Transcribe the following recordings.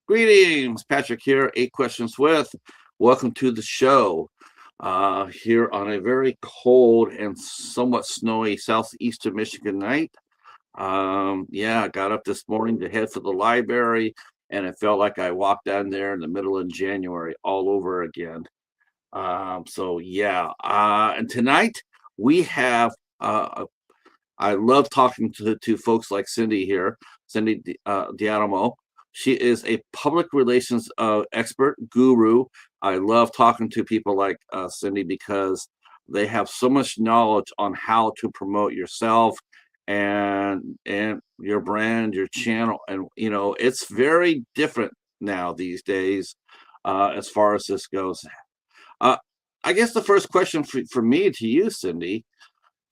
Greetings, Patrick here, Eight Questions With. Welcome to the show. Here on a very cold and somewhat snowy southeastern Michigan night. I got up this morning to head for the library, and it felt like I walked down there in the middle of January all over again. And tonight we have. I love talking to folks like Cindy here, Cindy Diadamo. She is a public relations expert guru. I love talking to people like Cindy because they have so much knowledge on how to promote yourself and your brand, your channel, and it's very different now these days as far as this goes. Uh, I guess the first question for me to you, Cindy,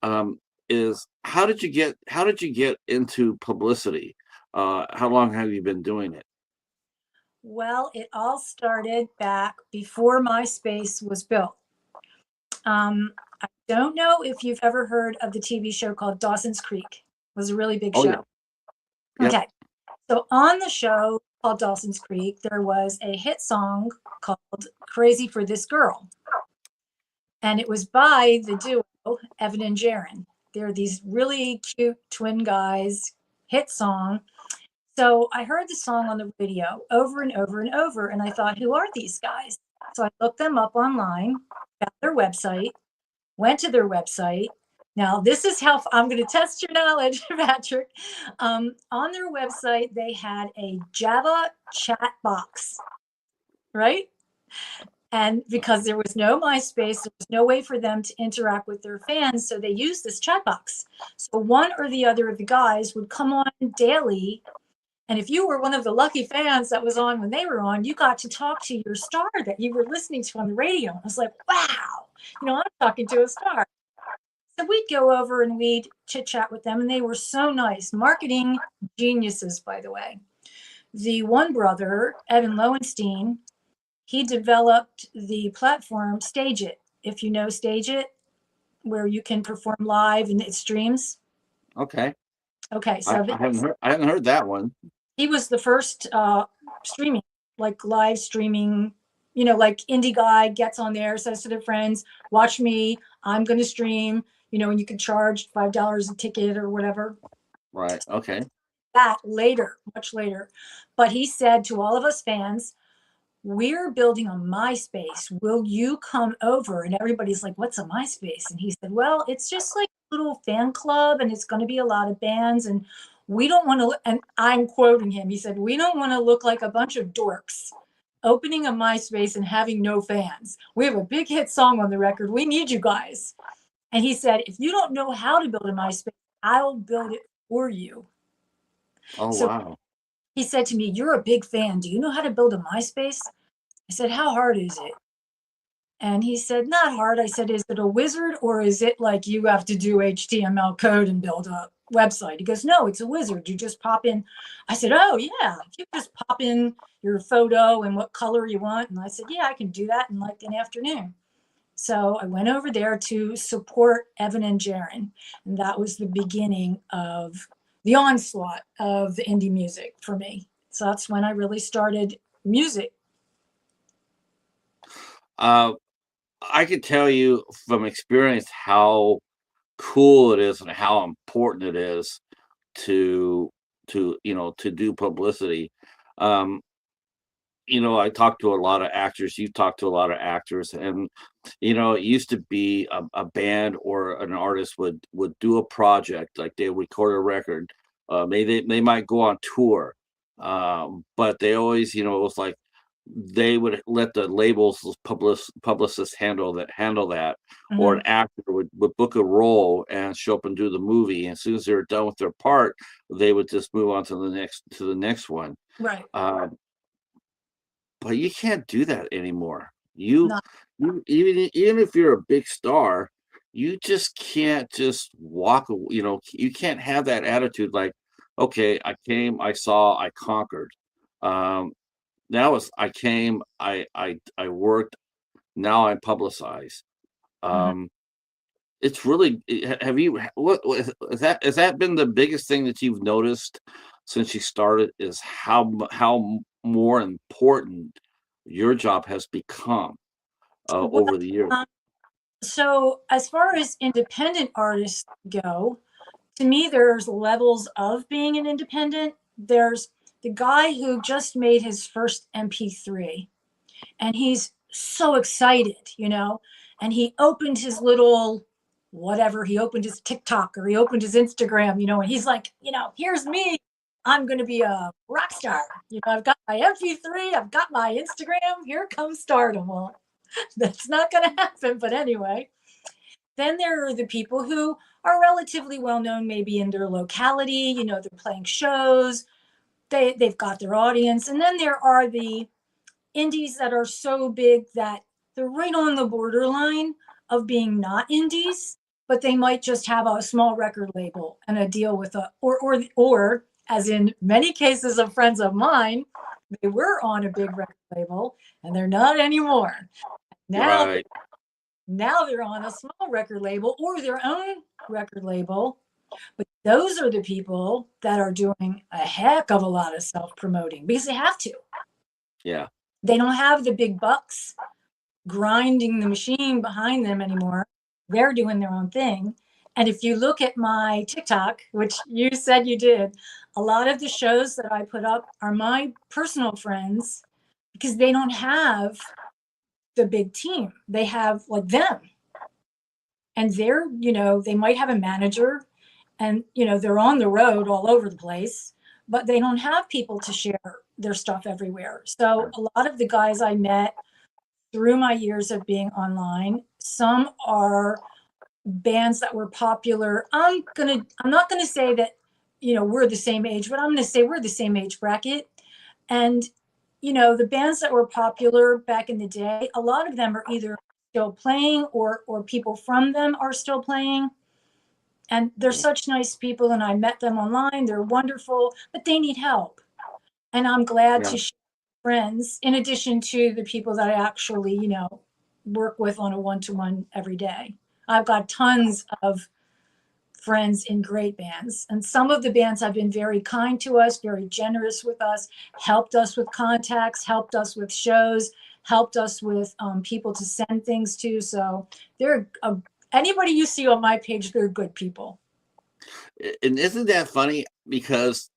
um, is how did you get into publicity? How long have you been doing it? Well, it all started back before MySpace was built. I don't know if you've ever heard of the TV show called Dawson's Creek. It was a really big Oh yeah, show. yep. Okay. So on the show called Dawson's Creek, there was a hit song called Crazy for This Girl. And it was by the duo, Evan and Jaron. They're these really cute twin guys, hit song. So I heard the song on the radio over and over and over, and I thought, who are these guys? So I looked them up online, found their website, went to their website. Now, this is how I'm going to test your knowledge, Patrick. On their website, they had a Java chat box, right? And because there was no MySpace, there was no way for them to interact with their fans. So they used this chat box. So one or the other of the guys would come on daily. And if you were one of the lucky fans that was on when they were on, you got to talk to your star that you were listening to on the radio. I was like, wow, I'm talking to a star. So we'd go over and we'd chit chat with them, and they were so nice. Marketing geniuses, by the way. The one brother, Evan Lowenstein, he developed the platform Stage It. If you know Stage It, where you can perform live and it streams. Okay. Okay, I, so I haven't heard that one. he was the first streaming, like live streaming, like indie guy gets on there, says to their friends, watch me, I'm going to stream, and you can charge $5 a ticket or whatever. Right. Okay. That later, much later. But he said to all of us fans, we're building a MySpace. Will you come over? And everybody's like, what's a MySpace? And he said, well, it's just like a little fan club, and it's going to be a lot of bands. And we don't want to, and I'm quoting him, he said, we don't want to look like a bunch of dorks opening a MySpace and having no fans. We have a big hit song on the record. We need you guys. And he said, if you don't know how to build a MySpace, I'll build it for you. Oh So wow. he said to me, you're a big fan. Do you know how to build a MySpace? I said, how hard is it? And he said, not hard. I said, is it a wizard, or is it like you have to do HTML code and build a website? He goes, no, it's a wizard. You just pop in. I said, oh, yeah. You just pop in your photo and what color you want. And I said, yeah, I can do that in like an afternoon. So I went over there to support Evan and Jaron. And that was the beginning of the onslaught of the indie music for me. So that's when I really started music. Uh, I can tell you from experience how cool it is and how important it is to to do publicity. Um, I talk to a lot of actors. You talk to a lot of actors, and it used to be a band or an artist would do a project, like they record a record. Maybe they might go on tour, but they always, it was like they would let the labels, publicists handle that, or Mhm. an actor would book a role and show up and do the movie. And as soon as they're done with their part, they would just move on to the next one. Right. Um, but you can't do that anymore. You, No. you even if you're a big star, you just can't just you can't have that attitude like, okay, I came, I saw, I conquered. Um, Now it's I came, I worked, now I'm publicized. Mhm. Um, it's really have you what has that been the biggest thing that you've noticed since you started, is how more important your job has become Well, over the years. so as far as independent artists go, to me, there's levels of being an independent. There's the guy who just made his first MP3 and he's so excited, and he opened his little whatever, he opened his TikTok or he opened his Instagram, and he's like, here's me. I'm going to be a rock star. I've got my MP3, I've got my Instagram. Here comes stardom. Well, that's not going to happen. But anyway, then there are the people who are relatively well known, maybe in their locality. They're playing shows, they've got their audience. And then there are the indies that are so big that they're right on the borderline of being not indies, but they might just have a small record label and a deal with or as in many cases of friends of mine, they were on a big record label and they're not anymore. Now, Right. now they're on a small record label or their own record label. But those are the people that are doing a heck of a lot of self-promoting because they have to. Yeah. They don't have the big bucks grinding the machine behind them anymore. They're doing their own thing. And if you look at my TikTok, which you said you did, a lot of the shows that I put up are my personal friends because they don't have the big team. They have like them. And they might have a manager and, they're on the road all over the place, but they don't have people to share their stuff everywhere. So a lot of the guys I met through my years of being online, some are bands that were popular. I'm not gonna say that, we're the same age, but I'm gonna say we're the same age bracket. And, the bands that were popular back in the day, a lot of them are either still playing or people from them are still playing. And they're such nice people, and I met them online. They're wonderful, but they need help. And I'm glad Yeah. to share friends in addition to the people that I actually, work with on a one-to-one every day. I've got tons of friends in great bands. And some of the bands have been very kind to us, very generous with us, helped us with contacts, helped us with shows, helped us with people to send things to. So they're anybody you see on my page, they're good people. And isn't that funny? Because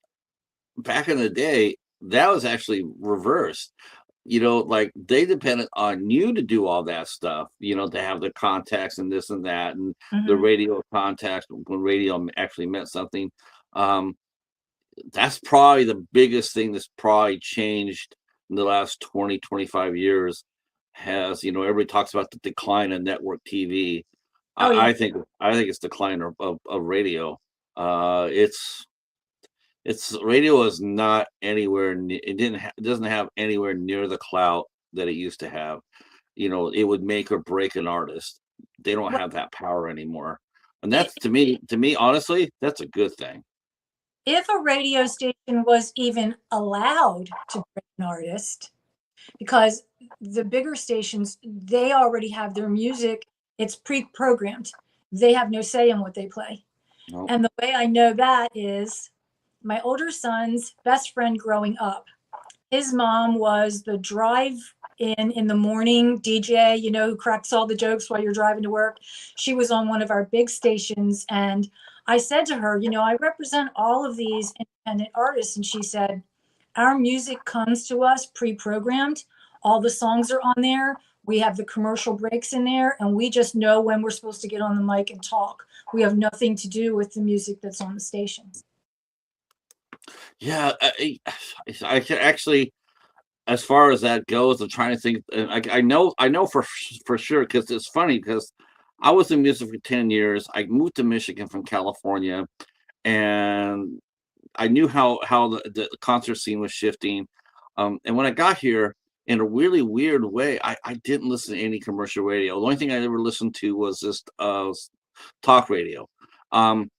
back in the day, that was actually reversed. Like they depended on you to do all that stuff, to have the contacts and this and that, and the Mhm. radio contacts when radio actually meant something. That's probably the biggest thing that's probably changed in the last 20, 25 years has, everybody talks about the decline of network TV. Oh yeah. I think it's decline of radio. It's radio is not anywhere it doesn't have anywhere near the clout that it used to have. It would make or break an artist. They don't have that power anymore. And that's to me, honestly, that's a good thing. If a radio station was even allowed to break an artist, because the bigger stations, they already have their music, it's pre-programmed. They have no say in what they play. No. And the way I know that is my older son's best friend growing up. His mom was the drive in the morning DJ, who cracks all the jokes while you're driving to work. She was on one of our big stations. And I said to her, I represent all of these independent artists. And she said, our music comes to us pre-programmed. All the songs are on there. We have the commercial breaks in there, and we just know when we're supposed to get on the mic and talk. We have nothing to do with the music that's on the station. Yeah, I can actually, as far as that goes, I'm trying to think. I know for sure because it's funny because I was in music for 10 years. I moved to Michigan from California, and I knew how the concert scene was shifting. And when I got here, in a really weird way, I didn't listen to any commercial radio. The only thing I ever listened to was just talk radio. Um,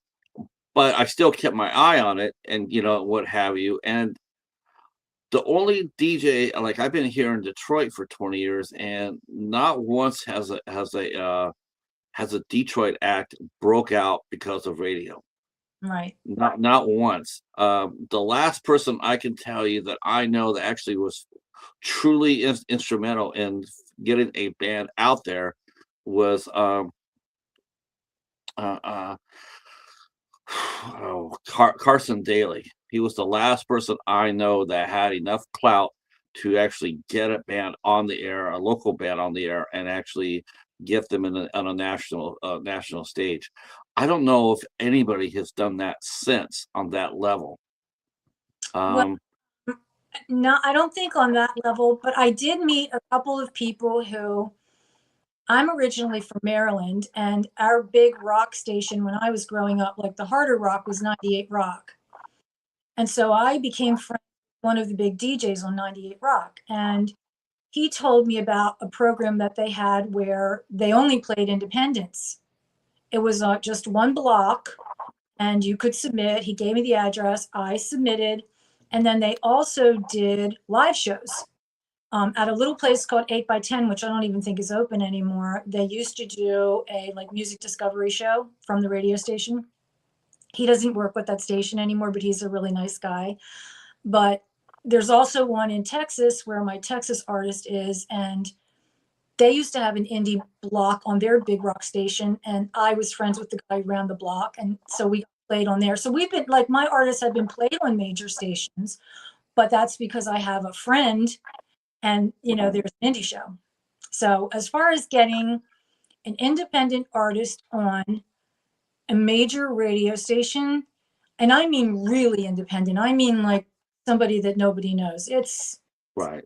but I still kept my eye on it, and what have you. And the only DJ, like I've been here in Detroit for 20 years, and not once has a Detroit act broke out because of radio. Right. Not once. The last person I can tell you that I know that actually was truly instrumental in getting a band out there was uh, uh, Carson Daly. He was the last person I know that had enough clout to actually get a band on the air, a local band on the air, and actually get them on a national stage. I don't know if anybody has done that since on that level. Well, Um, no, I don't think on that level, but I did meet a couple of people who I'm originally from Maryland, and our big rock station when I was growing up, like the harder rock, was 98 Rock. And so I became friends with one of the big DJs on 98 Rock. And he told me about a program that they had where they only played independents. It was just one block, and you could submit. He gave me the address. I submitted. And then they also did live shows at a little place called 8 by 10, which I don't even think is open anymore. They used to do a like music discovery show from the radio station. He doesn't work with that station anymore, but he's a really nice guy. But there's also one in Texas where my Texas artist is, and they used to have an indie block on their big rock station, and I was friends with the guy around the block, and so we played on there. So we've been like, my artists have been played on major stations, but that's because I have a friend, and there's an indie show. So as far as getting an independent artist on a major radio station, and I mean really independent, I mean like somebody that nobody knows, it's right.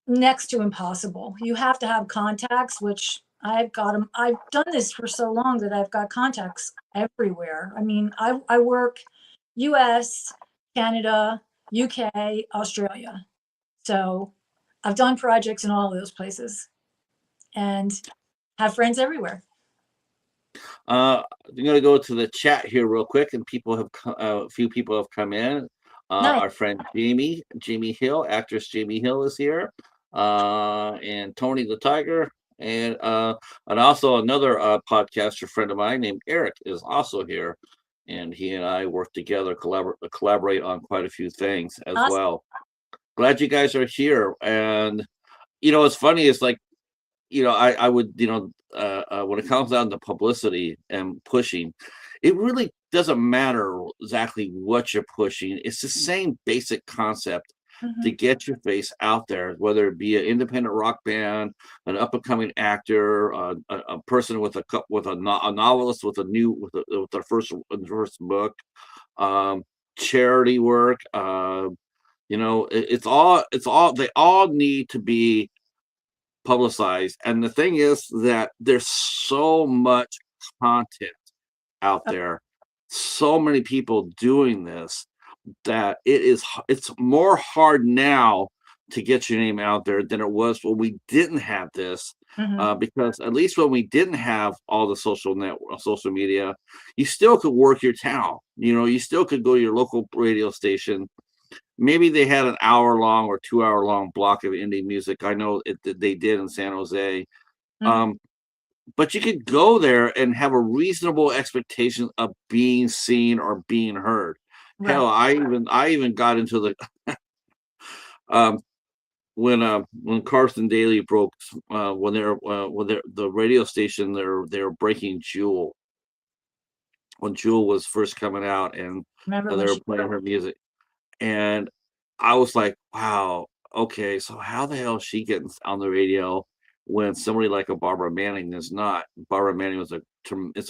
next to impossible. You have to have contacts, which I've got them. I've done this for so long that I've got contacts everywhere. I mean, I work US, Canada, UK, Australia. So I've done projects in all of those places and have friends everywhere. I'm going to go to the chat here real quick, and a few people have come in. Nice. Our friend Jamie Hill, actress Jamie Hill is here, and Tony the Tiger, and also another podcaster friend of mine named Eric is also here, and he and I work together, collaborate on quite a few things as Awesome. well. Glad you guys are here, and it's funny. It's like I would, when it comes down to publicity and pushing, it really doesn't matter exactly what you're pushing. It's the same basic concept to get your face out there, whether it be an independent rock band, an up and coming actor, a person with a novelist with their first book, charity work. It's all they all need to be publicized. And the thing is that there's so much content out there, so many people doing this, that it's more hard now to get your name out there than it was when we didn't have this. Because at least when we didn't have all the social media, you still could work your town. You still could go to your local radio station. Maybe they had an hour-long or 2-hour-long block of indie music. I know they did in San Jose. But you could go there and have a reasonable expectation of being seen or being heard. Right. Hell, I even got into the when Carson Daly broke when the radio station they were breaking Jewel when Jewel was first coming out, and they were playing her music. And I was like, wow, okay, so how the hell is she getting on the radio when somebody like a Barbara Manning is not? Barbara Manning is a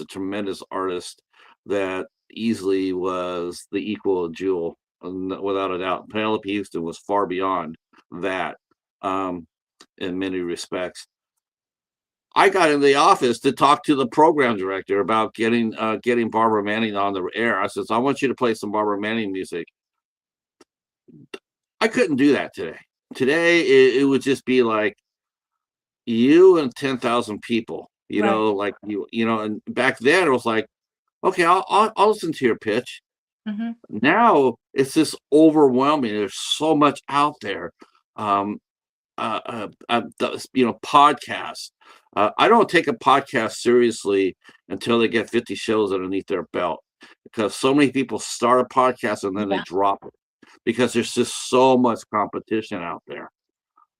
tremendous artist that easily was the equal of Jewel, without a doubt. Penelope Houston was far beyond that in many respects. I got in the office to talk to the program director about getting Barbara Manning on the air. I said, I want you to play some Barbara Manning music. I couldn't do that today. Today, it would just be like you and 10,000 people, like and back then it was like, okay, I'll listen to your pitch. Now it's just overwhelming. There's so much out there. Podcasts. I don't take a podcast seriously until they get 50 shows underneath their belt. because so many people start a podcast and then they Yeah. drop it because there's just so much competition out there.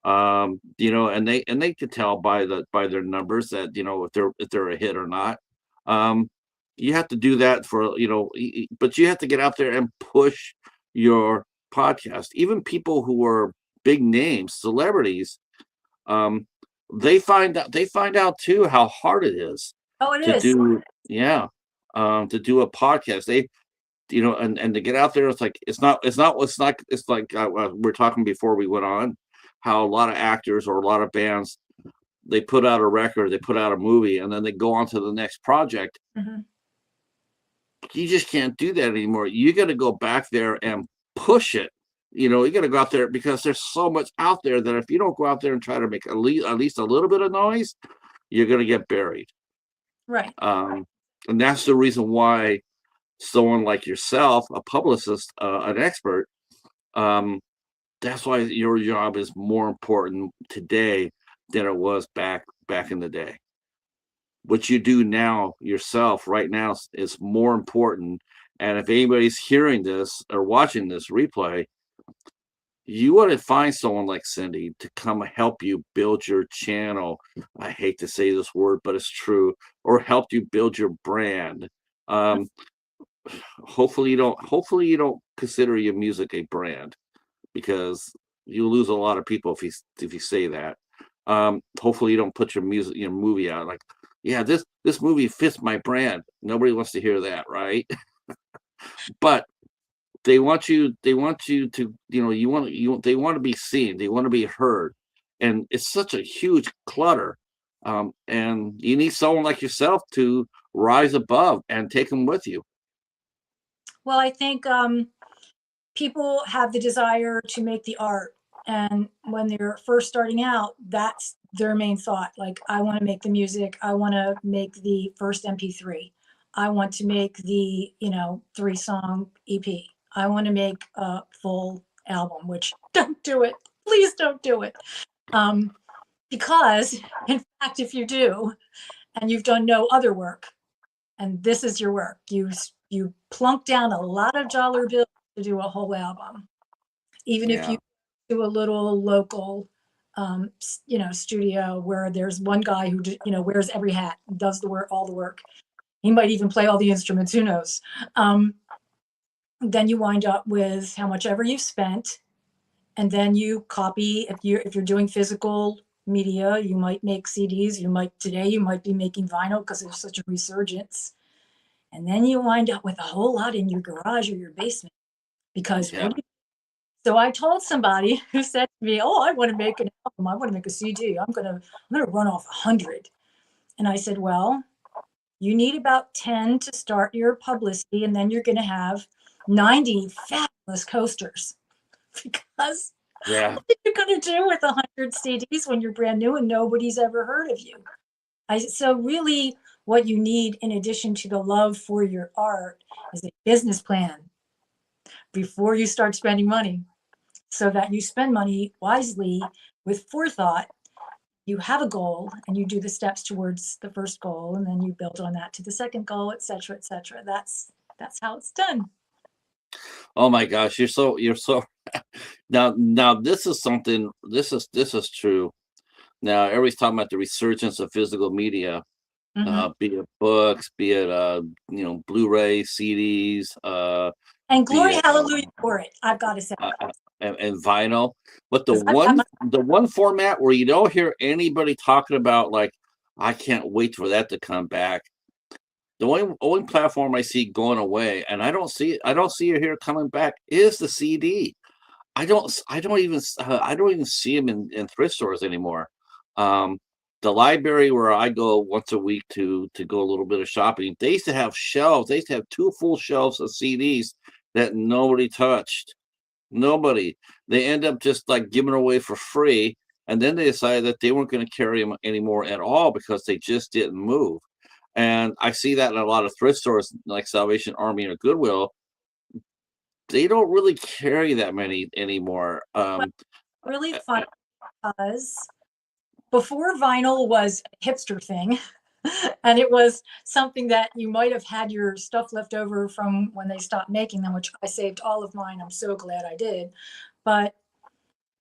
And they can tell by their numbers that if they're a hit or not. Um, you have to do that for but you have to get out there and push your podcast. Even people who are big names, celebrities, um, they find out too how hard it is Oh, it to is. do, yeah, to do a podcast. And to get out there, it's like we're talking before we went on, how a lot of actors or a lot of bands, they put out a record, they put out a movie, and then they go on to the next project. Mhm. You just can't do that anymore. You got to go back there and push it. You got to go out there because there's so much out there that if you don't go out there and try to make at least a little bit of noise, you're going to get buried. Right. And that's the reason why someone like yourself, a publicist, an expert, that's why your job is more important today than it was back in the day. What you do now yourself right now is more important. And if anybody's hearing this or watching this replay, you want to find someone like Cindy to come help you build your channel. I hate to say this word, but it's true. Or help you build your brand. Hopefully you don't consider your music a brand, because you lose a lot of people if you say that. Hopefully you don't put your movie out like, yeah, this movie fits my brand. Nobody wants to hear that, right? But they want you to, they want to be seen, they want to be heard, and it's such a huge clutter. And you need someone like yourself to rise above and take them with you. Well, I think people have the desire to make the art. And when they're first starting out, that's their main thought. Like, I want to make the music. I want to make the first MP3. I want to make the, 3-song EP. I want to make a full album, which don't do it. Please don't do it. Because, in fact, if you do, and you've done no other work, and this is your work, you plunk down a lot of dollar bills to do a whole album, even if you do a little local studio where there's one guy who wears every hat, does all the work. He might even play all the instruments, who knows. Then you wind up with how much ever you've spent, and then you copy. If you're doing physical media, you might make CDs. You might be making vinyl because there's such a resurgence. And then you wind up with a whole lot in your garage or your basement, because so I told somebody who said to me, "Oh, I want to make an album. I want to make a CD. I'm gonna run off 100." And I said, "Well, you need about 10 to start your publicity, and then you're going to have 90 fabulous coasters." Because what are you going to do with 100 CDs when you're brand new and nobody's ever heard of you? So really, what you need, in addition to the love for your art, is a business plan before you start spending money, so that you spend money wisely with forethought. You have a goal and you do the steps towards the first goal, and then you build on that to the second goal, et cetera, et cetera. That's how it's done. Oh my gosh, you're so now this is something, this is true. Now everybody's talking about the resurgence of physical media, be it books, be it Blu-ray, CDs, and glory hallelujah for it, I've got to say. And vinyl. But the one format where you don't hear anybody talking about, like, I can't wait for that to come back. The only platform I see going away, and I don't see it here coming back, is the CD. I don't even see them in thrift stores anymore. The library where I go once a week to go a little bit of shopping, they used to have shelves. They used to have 2 full shelves of CDs that nobody touched. Nobody. They end up just like giving away for free, and then they decided that they weren't going to carry them anymore at all because they just didn't move. And I see that in a lot of thrift stores like Salvation Army or Goodwill. They don't really carry that many anymore. Really fun, because before vinyl was a hipster thing, And it was something that you might have had your stuff left over from when they stopped making them, which I saved all of mine. I'm so glad I did. But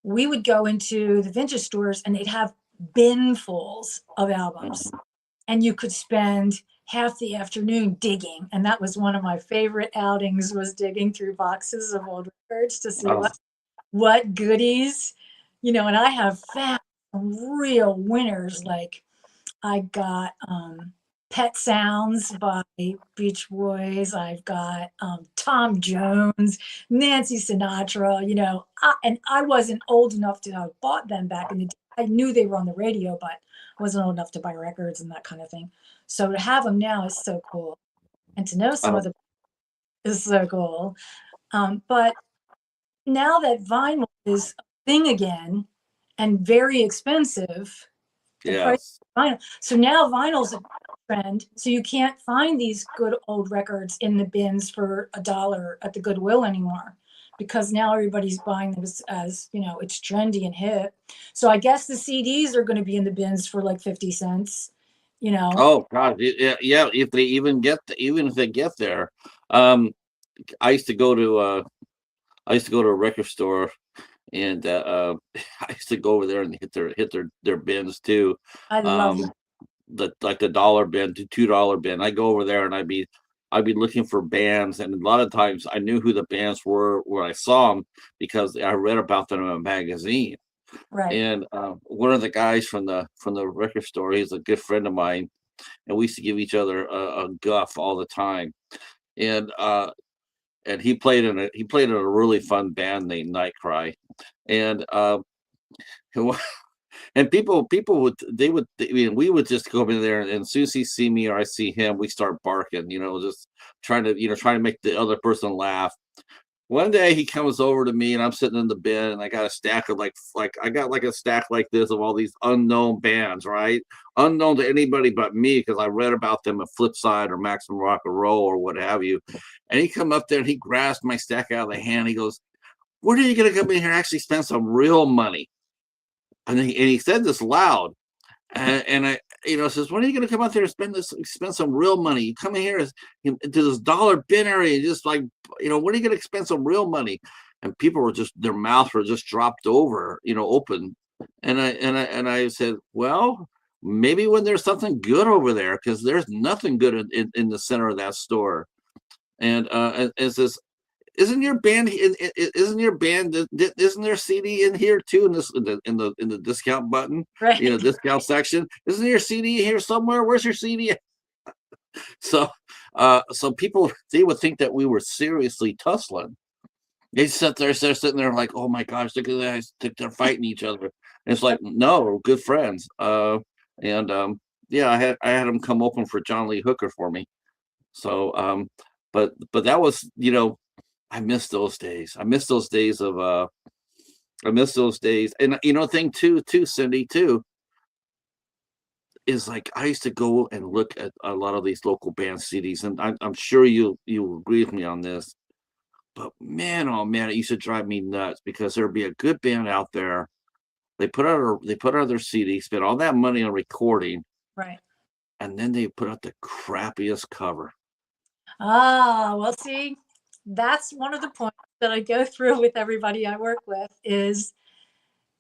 we would go into the vintage stores and they'd have binfuls of albums, Mhm. and you could spend half the afternoon digging. And that was one of my favorite outings, was digging through boxes of old records to see Oh, what goodies, and I have found some real winners. Like I got Pet Sounds by Beach Boys. I've got Tom Jones, Nancy Sinatra, and I wasn't old enough to have bought them back in the day. I knew they were on the radio, but I wasn't old enough to buy records and that kind of thing. So to have them now is so cool. And to know some of oh, the is so cool. But now that vinyl is a thing again and very expensive, the price yes. of vinyl. So now vinyl's a trend. So you can't find these good old records in the bins for $1 at the Goodwill anymore, because now everybody's buying them as it's trendy and hip. So I guess the CDs are going to be in the bins for like 50 cents, you know. Oh God, yeah, yeah. If they even if they get there, um, I used to go to a record store, and I used to go over there and hit their bins too. I love Um, that. the dollar bin to $2 bin. I go over there and I'd be looking for bands, and a lot of times I knew who the bands were where I saw them because I read about them in a magazine. Right. And one of the guys from the record store, he's a good friend of mine, and we used to give each other a guff all the time. And he played in a really fun band named Nightcry, and and people would they would I mean we would just go in there, and as soon as he see me or I see him, we start barking, just trying to make the other person laugh. One day he comes over to me and I'm sitting in the bin and I got a stack of like I got like a stack like this of all these unknown bands, right? Unknown to anybody but me because I read about them at Flipside or Maximum Rock and Roll or what have you. And he come up there and he grabs my stack out of the hand. He goes, "When are you gonna come in here and actually spend some real money?" And he said this loud. And I, says, "When are you going to come out there and spend some real money? You come in here to this dollar bin area, and just like, when are you going to spend some real money?" And people were just, their mouths were just dropped over, open. And I said, "Well, maybe when there's something good over there, because there's nothing good in the center of that store." And says, isn't your band isn't there CD in here too, in this in the discount button, Right. discount section? Isn't your CD here somewhere? Where's your CD? So so people, they would think that we were seriously tussling. They're sitting there like, "Oh my gosh, look at that, they're fighting each other." And it's like, no, we're good friends. And Yeah, I had them come open for John Lee Hooker for me. So but that was, I miss those days. I miss those days of I miss those days. And thing too, Cindy, too, is like I used to go and look at a lot of these local band CDs, and I'm sure you agree with me on this. But man, oh man, it used to drive me nuts because there'd be a good band out there. They put out their CD, spent all that money on recording, Right. and then they put out the crappiest cover. Well, see, that's one of the points that I go through with everybody I work with is,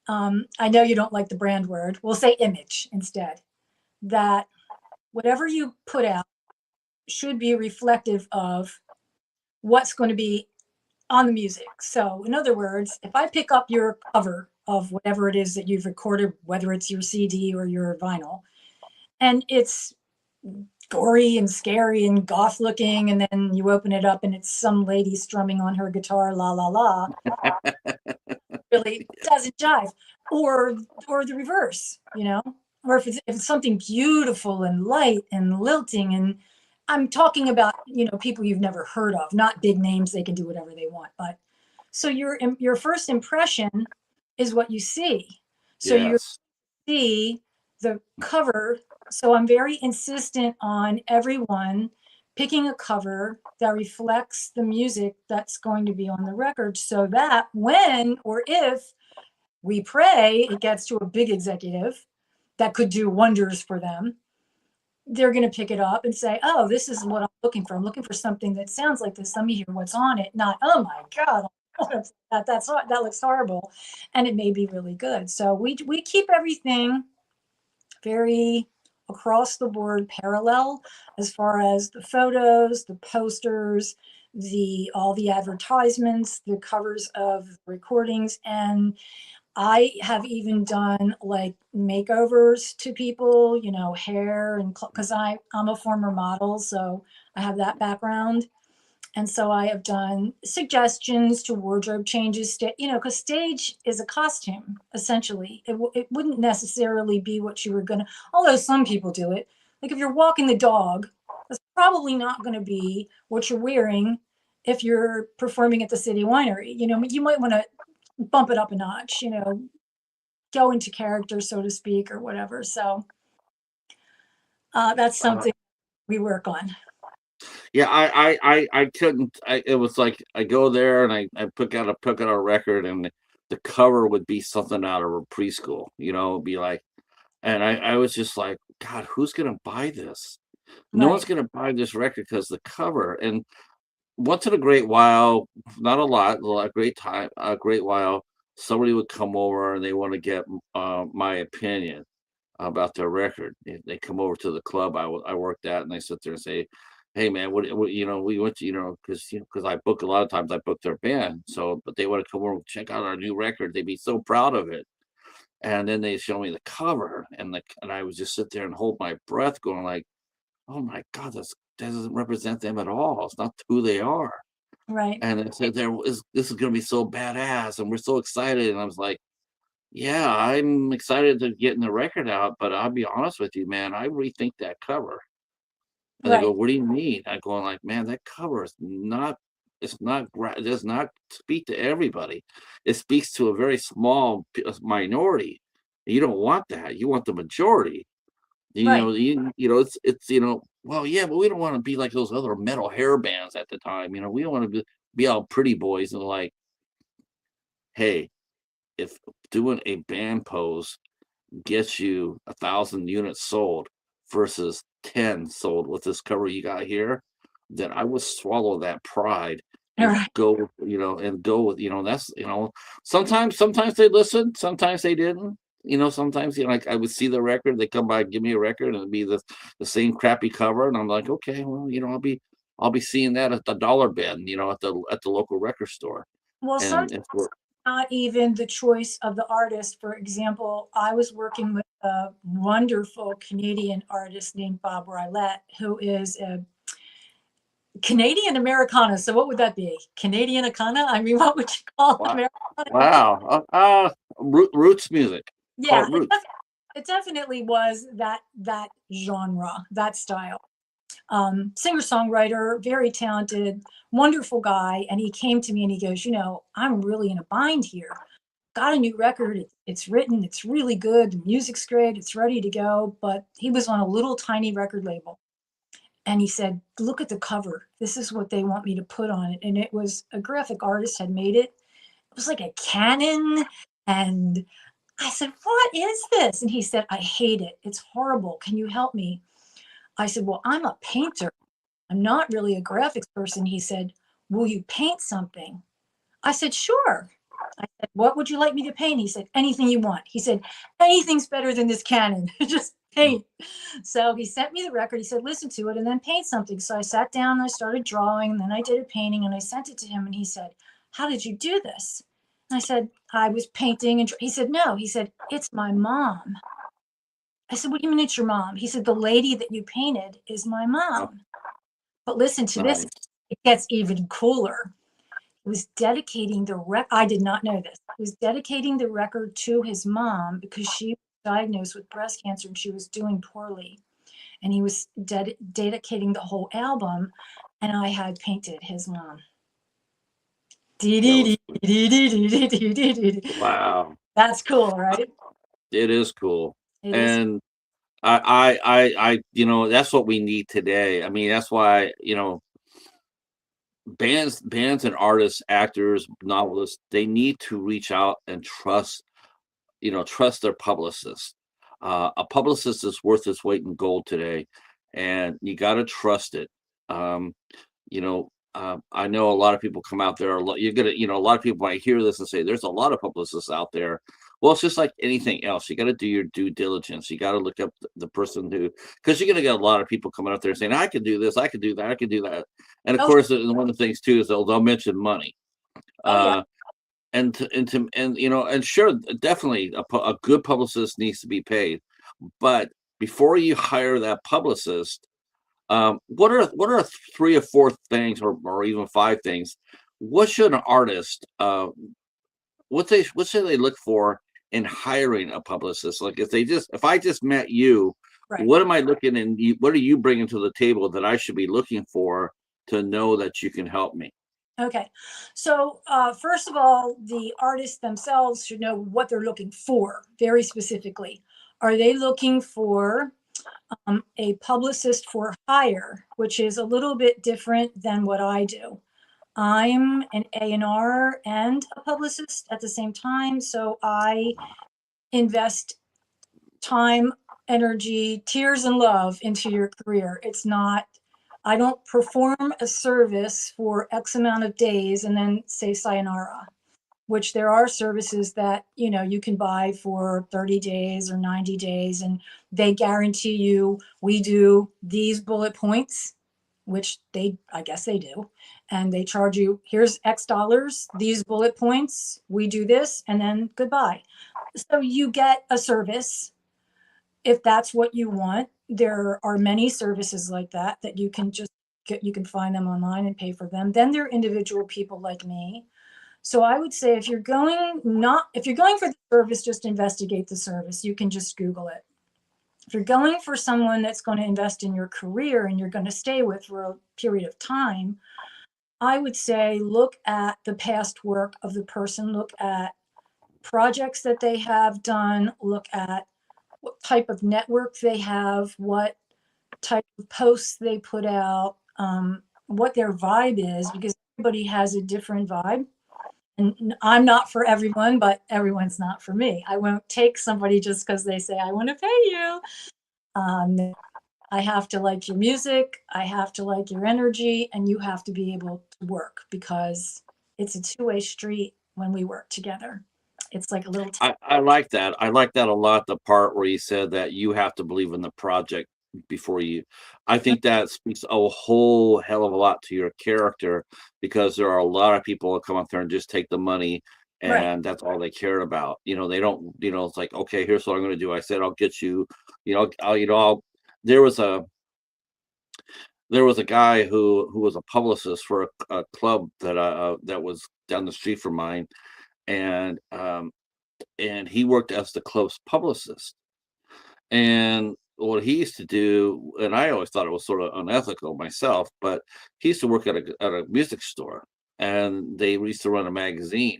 I know you don't like the brand word. We'll say image instead. That whatever you put out should be reflective of what's going to be on the music. So, in other words, if I pick up your cover of whatever it is that you've recorded, whether it's your CD or your vinyl, and it's gory and scary and goth looking, and then you open it up and it's some lady strumming on her guitar, la la la, really doesn't jive. Or the reverse, or if it's something beautiful and light and lilting, and I'm talking about, people you've never heard of, not big names, they can do whatever they want. But so your first impression is what you see. So you Yes. see the cover. So I'm very insistent on everyone picking a cover that reflects the music that's going to be on the record, so that when or if we pray it gets to a big executive that could do wonders for them, they're going to pick it up and say, oh, this is what I'm looking for. I'm looking for something that sounds like this. Let me hear what's on it. Not, oh my God, that looks horrible. And it may be really good. So we keep everything very across the board parallel as far as the photos, the posters, all the advertisements, the covers of recordings. And I have even done like makeovers to people, hair and because I'm a former model, so I have that background. And so I have done suggestions to wardrobe changes, because stage is a costume, essentially. It wouldn't necessarily be what you were going to, although some people do it. Like if you're walking the dog, that's probably not going to be what you're wearing if you're performing at the city winery. You might want to bump it up a notch, go into character, so to speak, or whatever. So that's Uh, something we work on. yeah, I couldn't. It was like I go there and I pick out a record, and the cover would be something out of a preschool. It'd be like, and I was just like, God, who's gonna buy this? No one's Right. gonna buy this record because the cover. And once in a great while, not a lot, a great while, somebody would come over and they want to get my opinion about their record. They come over to the club I worked at, and they sit there and say, "Hey, man, what we went to, because I book a lot of times I book their band, so but they want to come over and check out our new record. They'd be so proud of it." And then they show me the cover, and I would just sit there and hold my breath, going like, "Oh my God, that doesn't represent them at all. It's not who they are." Right. And it said this is gonna be so badass, and we're so excited. And I was like, yeah, I'm excited to getting the record out, but I'll be honest with you, man, I rethink that cover. And they go, Right. what do you mean? I go like, man, that cover is not, it does not speak to everybody. It speaks to a very small minority. You don't want that. You want the majority. Right. It's well, yeah, but we don't want to be like those other metal hair bands at the time. We don't want to be all pretty boys and like, hey, if doing a band pose gets you 1,000 units sold versus 10 sold with this cover you got here, then I would swallow that pride All and right. go with, that's, sometimes they listen, sometimes they didn't. Sometimes, like I would see the record, they come by, give me a record, and it'd be the same crappy cover, and I'm like, okay, well, I'll be seeing that at the dollar bin, at the local record store. Well, And sometimes not even the choice of the artist. For example, I was working with a wonderful Canadian artist named Bob Rylett, who is a Canadian Americana. So what would that be? Canadian Acana? I mean, what would you call wow, Americana? wow, roots music, call Yeah, it roots. it definitely was that genre, that style. Singer-songwriter, very talented, wonderful guy. And he came to me and he goes, I'm really in a bind here. Got a new record. It's written. It's really good. The music's great. It's ready to go. But he was on a little tiny record label. And he said, look at the cover. This is what they want me to put on it. And it was a graphic artist had made it. It was like a cannon. And I said, what is this? And he said, I hate it. It's horrible. Can you help me? I said, well, I'm a painter. I'm not really a graphics person. He said, will you paint something? I said, sure. I said, what would you like me to paint? He said, anything you want. He said, anything's better than this Canon. Just paint. So he sent me the record. He said, listen to it and then paint something. So I sat down and I started drawing, and then I did a painting and I sent it to him. And he said, how did you do this? And I said, I was painting. And he said, no. He said, it's my mom. I said, what do you mean it's your mom? He said, the lady that you painted is my Oh, mom. But listen to this. nice. It gets even cooler. He was dedicating the record. I did not know this. He was dedicating the record to his mom because she was diagnosed with breast cancer and she was doing poorly. And he was dedicating the whole album, and I had painted his mom. That was wow. That's cool, right? It is cool. It is. And that's what we need today. I mean, that's why, bands and artists, actors, novelists, they need to reach out and trust their publicist. A publicist is worth its weight in gold today. and you got to trust it. You know, I know a lot of people come out there. You're gonna, a lot of people might hear this and say, "There's a lot of publicists out there." Well, it's just like anything else. You got to do your due diligence. You got to look up the person who, because you're gonna get a lot of people coming out there saying, "I can do this, I can do that, I can do that," and of Oh, course, one of the things too is they'll mention money. oh yeah. Uh, and sure, definitely a good publicist needs to be paid, but before you hire that publicist, what are 3 or 4 things, or even 5 things? What should an artist what should they look for in hiring a publicist? Like if I just met you, Right. what am I looking and what are you bringing to the table that I should be looking for to know that you can help me? Okay. So, first of all, the artists themselves should know what they're looking for very specifically. Are they looking for a publicist for hire, which is a little bit different than what I do? I'm an A&R and a publicist at the same time, so I invest time, energy, tears, and love into your career. It's not, I don't perform a service for X amount of days and then say sayonara, which there are services that, you can buy for 30 days or 90 days, and they guarantee you, we do these bullet points, which I guess they do. And they charge you, here's X dollars, these bullet points, we do this, and then goodbye. So you get a service if that's what you want. There are many services like that you can just get. You can find them online and pay for them. Then there are individual people like me. So I would say if you're going for the service, just investigate the service. You can just Google it. If you're going for someone that's going to invest in your career and you're going to stay with for a period of time, I would say look at the past work of the person, look at projects that they have done, look at what type of network they have, what type of posts they put out, what their vibe is, because everybody has a different vibe. And I'm not for everyone, but everyone's not for me. I won't take somebody just because they say, I want to pay you. I have to like your music, I have to like your energy, and you have to be able to work, because it's a two-way street when we work together. It's like a little. I like that. I like that a lot. The part where you said that you have to believe in the project before you. I think that speaks a whole hell of a lot to your character, because there are a lot of people that come up there and just take the money, Right. and that's all they care about. They don't. It's like, okay, here's what I'm going to do. I said I'll get you. I'll. There was a there was a guy who was a publicist for a club that was down the street from mine, and he worked as the club's publicist. And what he used to do, and I always thought it was sort of unethical myself, but he used to work at a music store, and they used to run a magazine.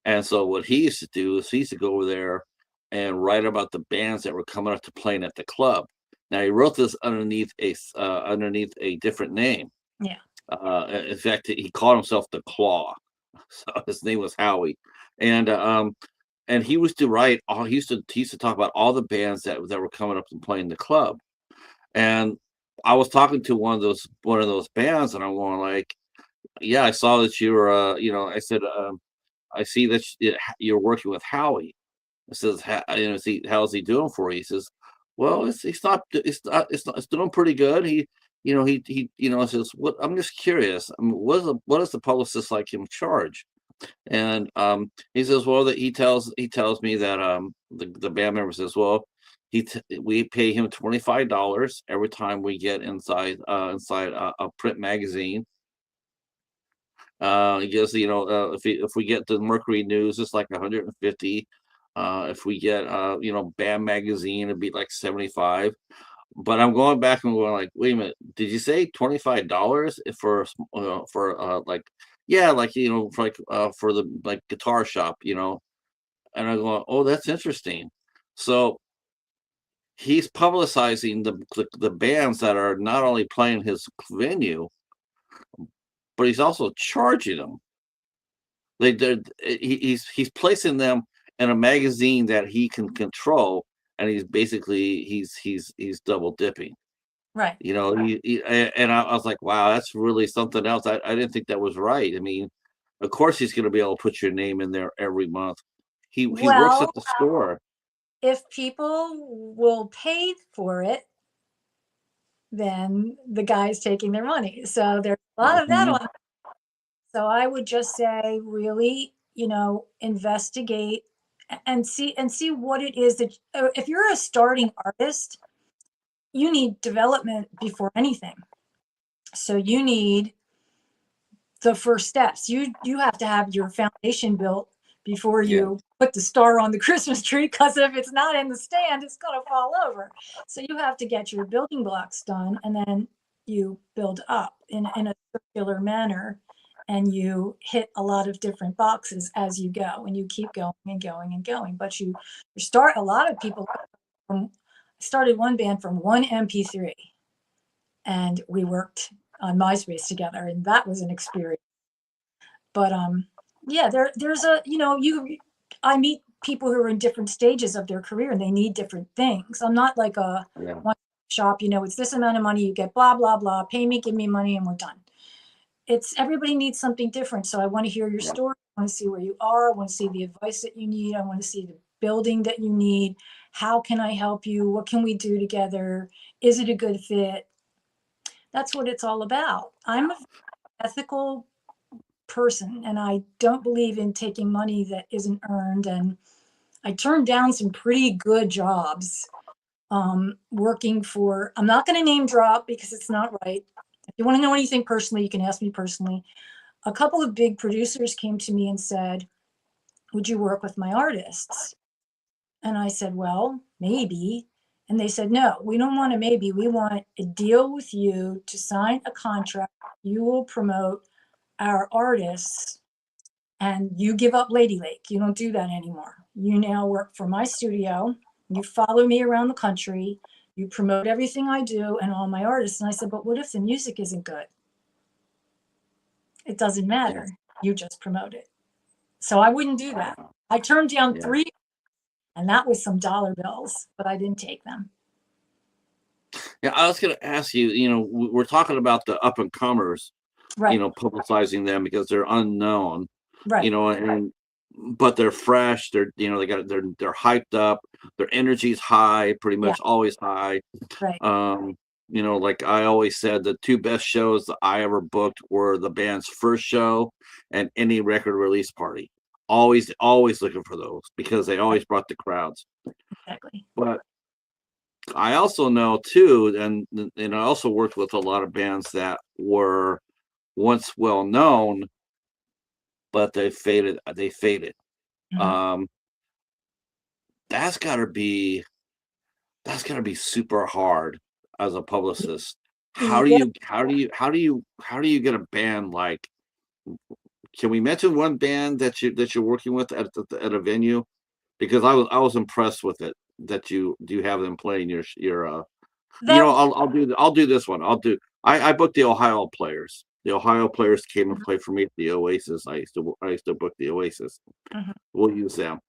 And so what he used to do is he used to go over there and write about the bands that were coming up to playing at the club. Now he wrote this underneath a different name. Yeah. In fact, he called himself the Claw, so his name was Howie, and he used to write all he used to talk about all the bands that were coming up and playing the club. And I was talking to one of those bands, and I'm going like, yeah, I saw that you were I said, I see that you're working with Howie. I says, how's he doing for you? He says, well, it's doing pretty good. He says, what, I'm just curious. I mean, what does the publicist like him charge? And he says, well, that he tells me that the band member says, well, we pay him $25 every time we get inside a print magazine. He gives, if we get the Mercury News, it's like 150. If we get BAM magazine, it'd be like 75. But I'm going back and going like, wait a minute, did you say $25 for like, yeah, like, for the like guitar shop, and I'm going, oh, that's interesting. So he's publicizing the bands that are not only playing his venue, but he's also charging them. He's placing them in a magazine that he can control, and he's basically he's double dipping. Right. You know, and I was like, wow, that's really something else. I didn't think that was right. I mean, of course he's going to be able to put your name in there every month. He works at Well, the store. if people will pay for it, then the guy's taking their money. So there's a lot of that Mhm. on. So I would just say, really, investigate and see what it is that if you're a starting artist, you need development before anything. So you need the first steps. You have to have your foundation built before Yeah, you put the star on the Christmas tree, because if it's not in the stand, it's going to fall over. So you have to get your building blocks done, and then you build up in a circular manner, and you hit a lot of different boxes as you go, and you keep going and going and going. But you start, a lot of people from, started one band from one MP3, and we worked on MySpace together, and that was an experience. But yeah, there's a, I meet people who are in different stages of their career, and they need different things. I'm not like a yeah, one shop, it's this amount of money you get, blah blah blah, pay me, give me money, and we're done. It's everybody needs something different. So I want to hear your yeah. story. I want to see where you are. I want to see the advice that you need. I want to see the building that you need. How can I help you? What can we do together? Is it a good fit? That's what it's all about. I'm an ethical person, and I don't believe in taking money that isn't earned. And I turned down some pretty good jobs, working for, I'm not going to name drop because it's not right. If you want to know anything personally, you can ask me personally. A couple of big producers came to me and said, would you work with my artists? And I said, well, maybe. And they said, no, we don't want a maybe. We want a deal with you to sign a contract. You will promote our artists, and you give up Lady Lake. You don't do that anymore. You now work for my studio. You follow me around the country. You promote everything I do and all my artists. And I said, but what if the music isn't good? It doesn't Yeah. matter. You just promote it. So I wouldn't do that. I turned down Yeah. 3, and that was some dollar bills, but I didn't take them. Yeah, I was going to ask you, we're talking about the up and comers, Right, publicizing them because they're unknown, right, and but they're fresh, they're hyped up, their energy's high, pretty yeah, much always high. right, Like I always said, the two best shows that I ever booked were the band's first show and any record release party. Always looking for those because they right, always brought the crowds. exactly. But I also know too, and I also worked with a lot of bands that were once well known, but they faded. They faded. Mhm. Um, that's got to be super hard as a publicist. Yeah, How do you get a band like? Can we mention one band that you're working with at a venue? Because I was impressed with it that you do have them playing your that was, I'll do this one. I booked the Ohio Players. The Ohio Players came and played for me at the Oasis. I used to book the Oasis. mhm, We'll use them.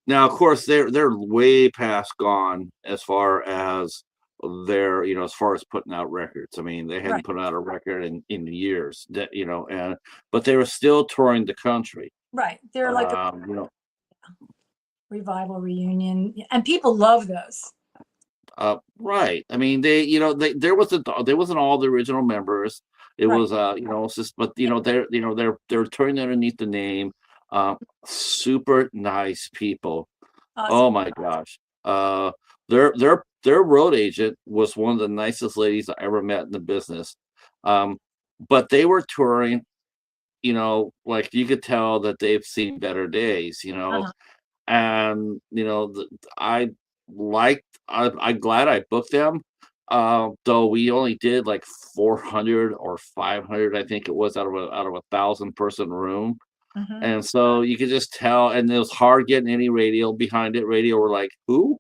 Now, of course, they're way past gone as far as as far as putting out records. I mean, they hadn't right, put out a record in years. And but they were still touring the country. right. They're like a Um, you know, revival reunion, and people love those. right. I mean, there wasn't all the original members. It Right. was it's just, but they're turning underneath the name. Uh, Super nice people. Oh Awesome. my gosh. Their road agent was one of the nicest ladies I ever met in the business. Um, but they were touring, like you could tell that they've seen better days. Uh-huh. And I I'm glad I booked them. Though we only did like 400 or 500, I think it was, out of a 1,000-person room. Mhm. And so you could just tell, and it was hard getting any radio behind it. Radio were like, who?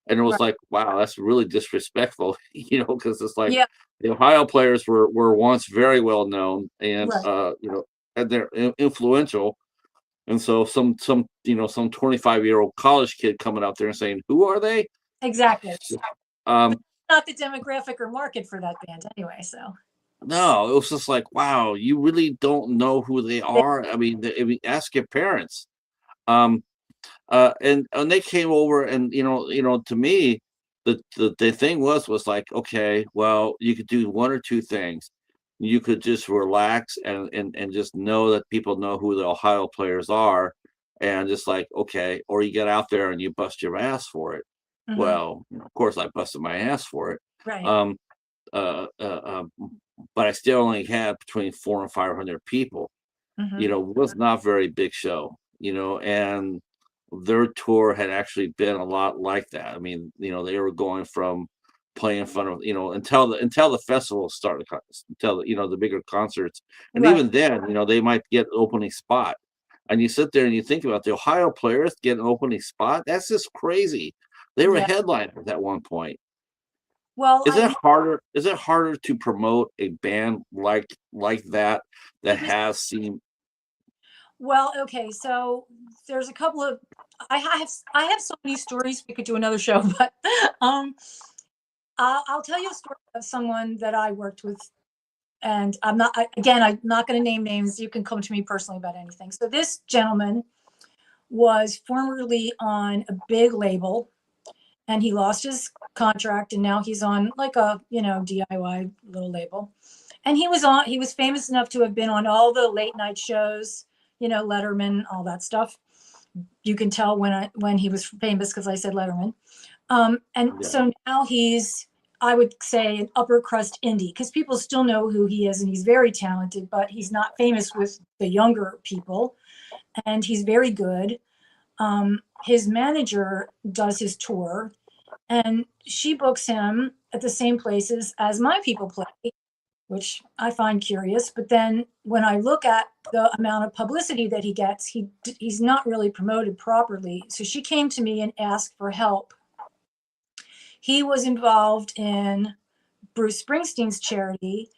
And it was Right. like, wow, that's really disrespectful, because it's like Yeah. the Ohio Players were once very well known, and Right. and they're influential. And so some 25-year-old college kid coming out there and saying, who are they? Exactly. Um, not the demographic or market for that band anyway. So No, it was just like, wow, you really don't know who they are. I mean, ask your parents. Um, and they came over, and to me, the thing was like, okay, well, you could do one or two things. You could just relax and just know that people know who the Ohio players are, and just like, okay, or you get out there and you bust your ass for it. mhm, Well, of course, I busted my ass for it. right. Um, uh, uh, um, but I still only had between 400 and 500 people. Mhm. Was not very big show. And their tour had actually been a lot like that. I mean, they were going from playing in front of, until the festival started, until the bigger concerts, and Right. even then, they might get an opening spot. And you sit there and you think about the Ohio players get an opening spot. That's just crazy. They were Yeah. headliners at one point. Well, Is it harder? Is it harder to promote a band like that it was has seen? well, okay. So there's a couple of I have so many stories. We could do another show, but um, I'll tell you a story of someone that I worked with, and I'm not going to name names. You can come to me personally about anything. So this gentleman was formerly on a big label, and he lost his contract, and now he's on like a DIY little label. And he was famous enough to have been on all the late night shows, Letterman, all that stuff. You can tell when he was famous because I said Letterman. And Yeah, so now he's, I would say, an upper crust indie because people still know who he is and he's very talented, but he's not famous with the younger people. And he's very good. His manager does his tour, and she books him at the same places as my people play, which I find curious. But then when I look at the amount of publicity that he gets, he's not really promoted properly. So she came to me and asked for help. He was involved in Bruce Springsteen's charity,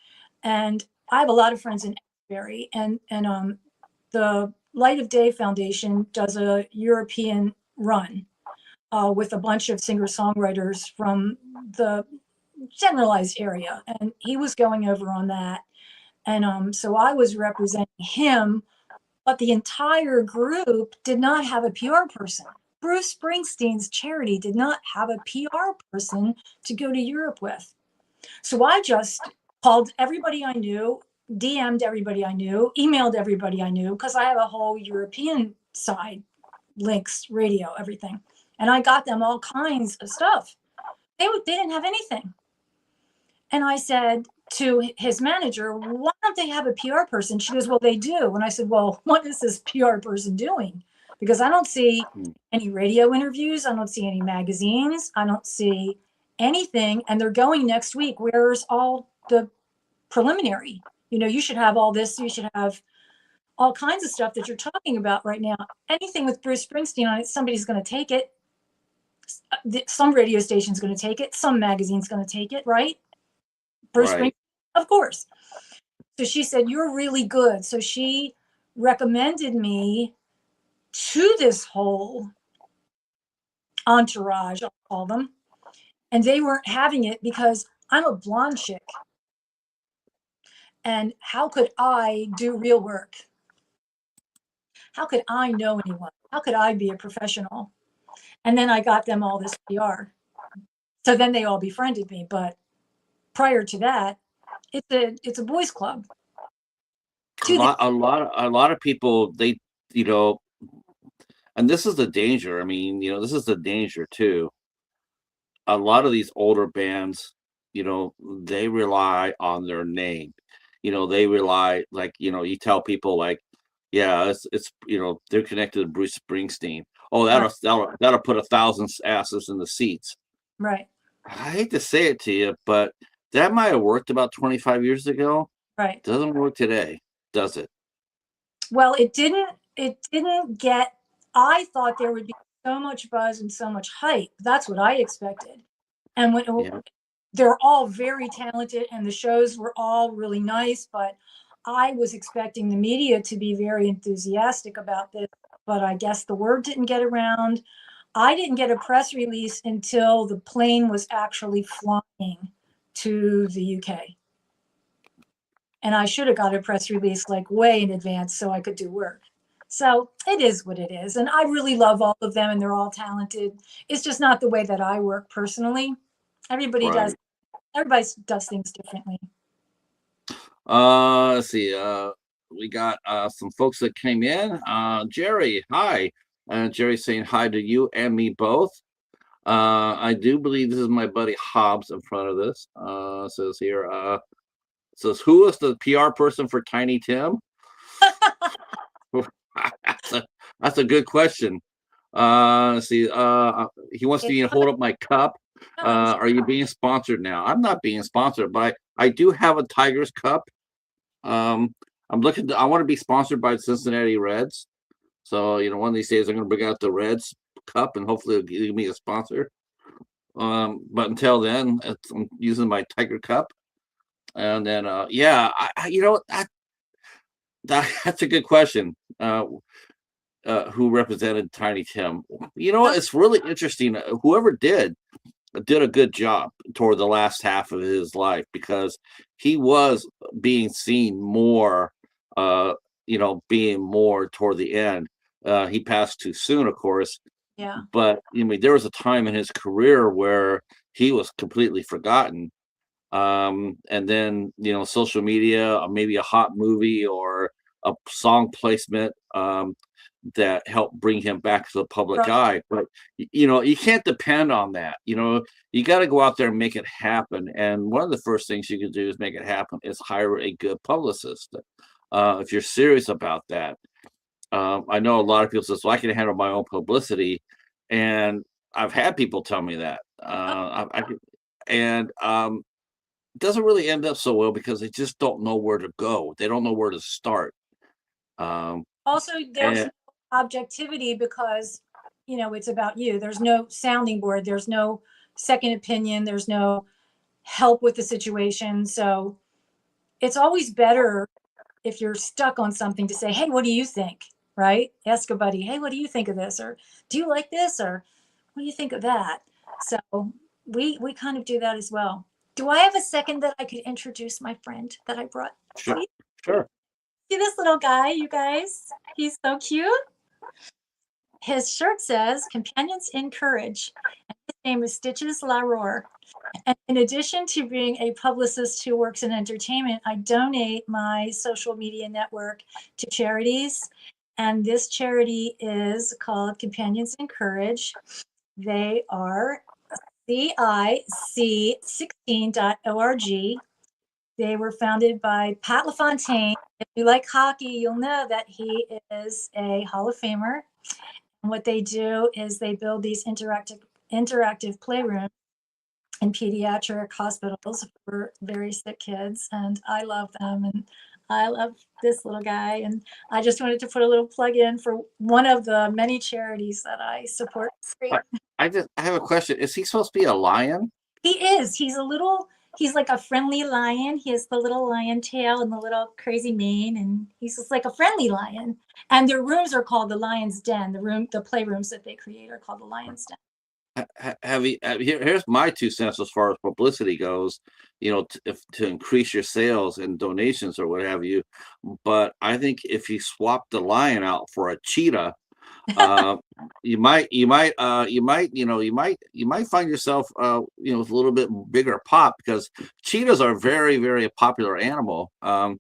and I have a lot of friends in Asbury, and the Light of Day Foundation does a European run with a bunch of singer-songwriters from the generalized area, and he was going over on that. And so I was representing him, but the entire group did not have a PR person. Bruce Springsteen's charity did not have a PR person to go to Europe with. So I just called everybody I knew, DM'd everybody I knew, emailed everybody I knew, because I have a whole European side, links, radio, everything. And I got them all kinds of stuff. They didn't have anything. And I said to his manager, why don't they have a PR person? She goes, well, they do. And I said, well, what is this PR person doing? Because I don't see mm, any radio interviews. I don't see any magazines. I don't see anything. And they're going next week. Where's all the preliminary? You should have all this. You should have all kinds of stuff that you're talking about right now. Anything with Bruce Springsteen on it, somebody's going to take it. Some radio station's going to take it. Some magazine's going to take it, right? Bruce Springsteen, right. of course. So she said, you're really good. So she recommended me to this whole entourage, I'll call them. And they weren't having it because I'm a blonde chick. And how could I do real work? How could I know anyone? How could I be a professional? And then I got them all this PR. So then they all befriended me. But prior to that, it's a boys club. A lot, a lot of people, they, you know, and this is the danger. I mean, this is the danger too. A lot of these older bands, they rely on their name. They rely, like, you tell people like, yeah, it's they're connected to Bruce Springsteen. Oh, Right, that'll put 1,000 asses in the seats. right, I hate to say it to you, but that might have worked about 25 years ago. right. Doesn't work today, does it? Well, it didn't get, I thought there would be so much buzz and so much hype. That's what I expected. And when Yeah. they're all very talented and the shows were all really nice, but I was expecting the media to be very enthusiastic about this, but I guess the word didn't get around. I didn't get a press release until the plane was actually flying to the UK. And I should have got a press release like way in advance so I could do work. So it is what it is. And I really love all of them and they're all talented. It's just not the way that I work personally. Everybody does, Right. everybody does things differently. Let's see. We got some folks that came in. Jerry, hi. Jerry's saying hi to you and me both. I do believe this is my buddy Hobbs in front of this. Says here, says, who is the PR person for Tiny Tim? that's, that's a good question. Let's see, he wants me to hold up my cup. Are you being sponsored now? I'm not being sponsored, but I do have a Tigers cup. I'm looking to, I want to be sponsored by the Cincinnati Reds. So, you know, one of these days I'm going to bring out the Reds cup and hopefully it'll give me a sponsor. But until then, I'm using my Tiger cup. And then, yeah, you know, that's a good question. Who represented Tiny Tim? You know, it's really interesting. Whoever did a good job toward the last half of his life because he was being seen more, you know, being more toward the end. He passed too soon, of course. Yeah. But I mean, there was a time in his career where he was completely forgotten. And then, you know, social media, maybe a hot movie or a song placement that helped bring him back to the public Right. eye. But, you know, you can't depend on that. You know, you got to go out there and make it happen. And one of the first things you can do is make it happen is hire a good publicist. If you're serious about that. I know a lot of people says, well, I can handle my own publicity. And I've had people tell me that. And it doesn't really end up so well because they just don't know where to go. They don't know where to start. Also, there's And no objectivity because, you know, it's about you. There's no sounding board. There's no second opinion. There's no help with the situation. So it's always better if you're stuck on something to say, hey, what do you think? Right? Ask a buddy, hey, what do you think of this? Or do you like this? Or what do you think of that? So we kind of do that as well. Do I have a second that I could introduce my friend that I brought? sure, See, sure. see this little guy, you guys? He's so cute. His shirt says Companions in Courage. And his name is Stitches LaRoar. And in addition to being a publicist who works in entertainment, I donate my social media network to charities. And this charity is called Companions in Courage. They are CIC16.org. They were founded by Pat LaFontaine. If you like hockey, you'll know that he is a Hall of Famer. And what they do is they build these interactive playrooms in pediatric hospitals for very sick kids. And I love them. And I love this little guy. And I just wanted to put a little plug in for one of the many charities that I support. I have a question. Is he supposed to be a lion? He is. He's like a friendly lion. He has the little lion tail and the little crazy mane, and he's just like a friendly lion. And their rooms are called the Lion's Den. The playrooms that they create are called the Lion's Den. Here's my 2 cents as far as publicity goes, you know, to increase your sales and donations or what have you. But I think if you swap the lion out for a cheetah, you might find yourself you know, with a little bit bigger pop because cheetahs are very, very popular animal. I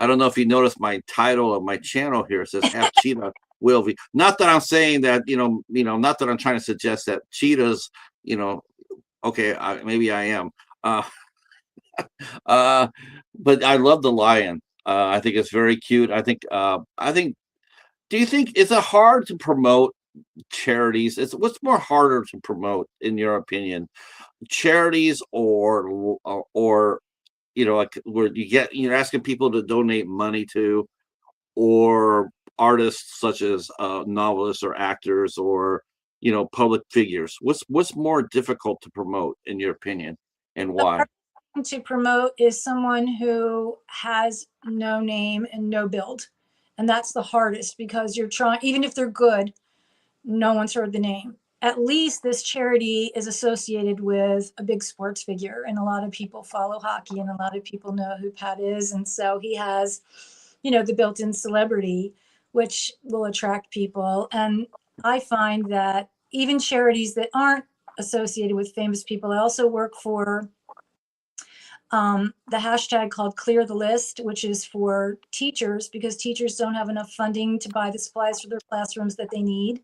don't know if you noticed my title of my channel here. It says Half Cheetah Wilby. Not that I'm saying that, not that I'm trying to suggest that cheetahs, okay, maybe I am. But I love the lion. I think it's very cute. I think, do you think, is it hard to promote charities? What's more harder to promote in your opinion? Charities or like where you're asking people to donate money to, or artists such as novelists or actors or public figures? What's more difficult to promote in your opinion, and why? To promote is someone who has no name and no build, and that's the hardest because you're trying, even if they're good, no one's heard the name. at least this charity is associated with a big sports figure, and a lot of people follow hockey, and a lot of people know who Pat is, and so he has, the built-in celebrity, which will attract people. And I find that even charities that aren't associated with famous people, I also work for the hashtag called Clear the List, which is for teachers, because teachers don't have enough funding to buy the supplies for their classrooms that they need.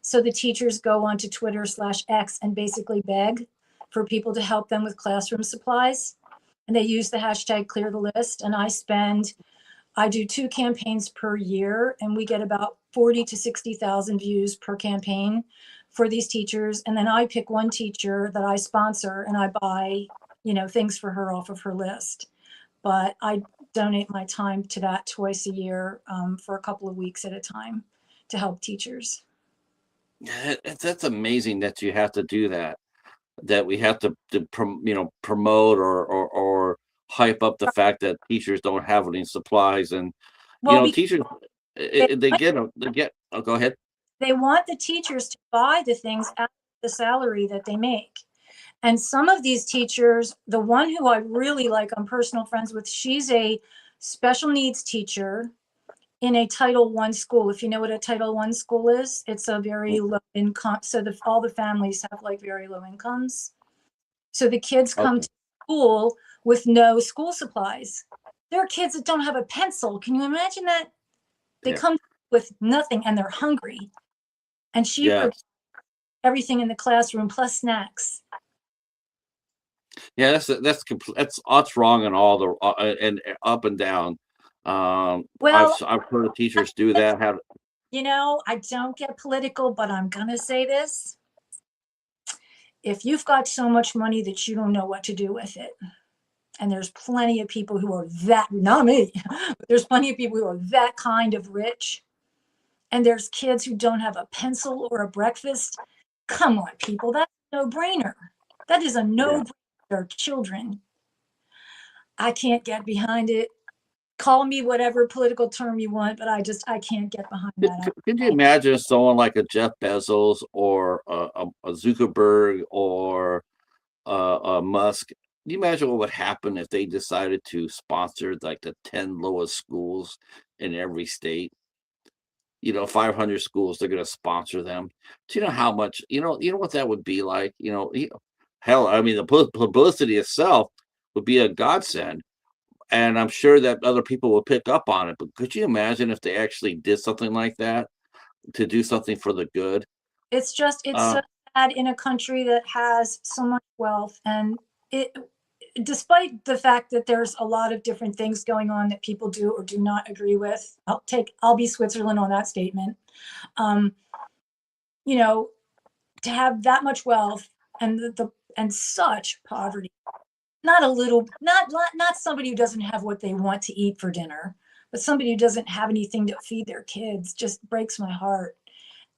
So the teachers go onto Twitter/X and basically beg for people to help them with classroom supplies. And they use the hashtag Clear the List. And I do 2 campaigns per year, and we get about 40 to 60,000 views per campaign for these teachers. And then I pick one teacher that I sponsor, and I buy, things for her off of her list. But I donate my time to that twice a year, for a couple of weeks at a time, to help teachers. That's amazing that you have to do that. That we have to promote or hype up the fact that teachers don't have any supplies, and Well, because teachers, they get them. They get. Oh, go ahead. they want the teachers to buy the things out of the salary that they make. And some of these teachers, the one who I really like, I'm personal friends with, she's a special needs teacher in a Title I school. If you know what a Title I school is, it's a very low income. So all the families have like very low incomes. So the kids come Okay. to school with no school supplies. There are kids that don't have a pencil. Can you imagine that? They Yeah. come with nothing and they're hungry. And she Yeah. provides everything in the classroom plus snacks. Yeah. That's wrong in all the and up and down. Well, I've heard of teachers do that. Have I don't get political, but I'm going to say this. If you've got so much money that you don't know what to do with it, and there's plenty of people who are that, not me, but there's plenty of people who are that kind of rich, and there's kids who don't have a pencil or a breakfast. Come on, people, that's a no-brainer. That is a no-brainer. They're children. I can't get behind it. Call me whatever political term you want, but I can't get behind that. Could you imagine someone like a Jeff Bezos or a Zuckerberg or a Musk? Can you imagine what would happen if they decided to sponsor like the 10 lowest schools in every state? 500 schools, they're going to sponsor them. Do you know how much, what that would be like? Hell, I mean, the publicity itself would be a godsend. And I'm sure that other people will pick up on it. But could you imagine if they actually did something like that to do something for the good? It's so sad in a country that has so much wealth, and despite the fact that there's a lot of different things going on that people do or do not agree with. I'll be Switzerland on that statement. To have that much wealth and and such poverty, not somebody who doesn't have what they want to eat for dinner, but somebody who doesn't have anything to feed their kids, just breaks my heart.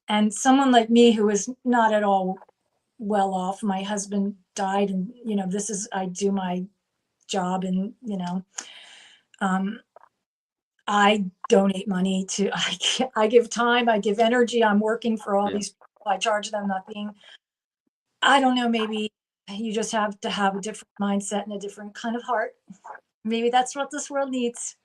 And someone like me who is not at all well off, my husband died, and I do my job, and I donate money to, I give time, I give energy, I'm working for all these people, I charge them nothing. I don't know, maybe you just have to have a different mindset and a different kind of heart. Maybe that's what this world needs.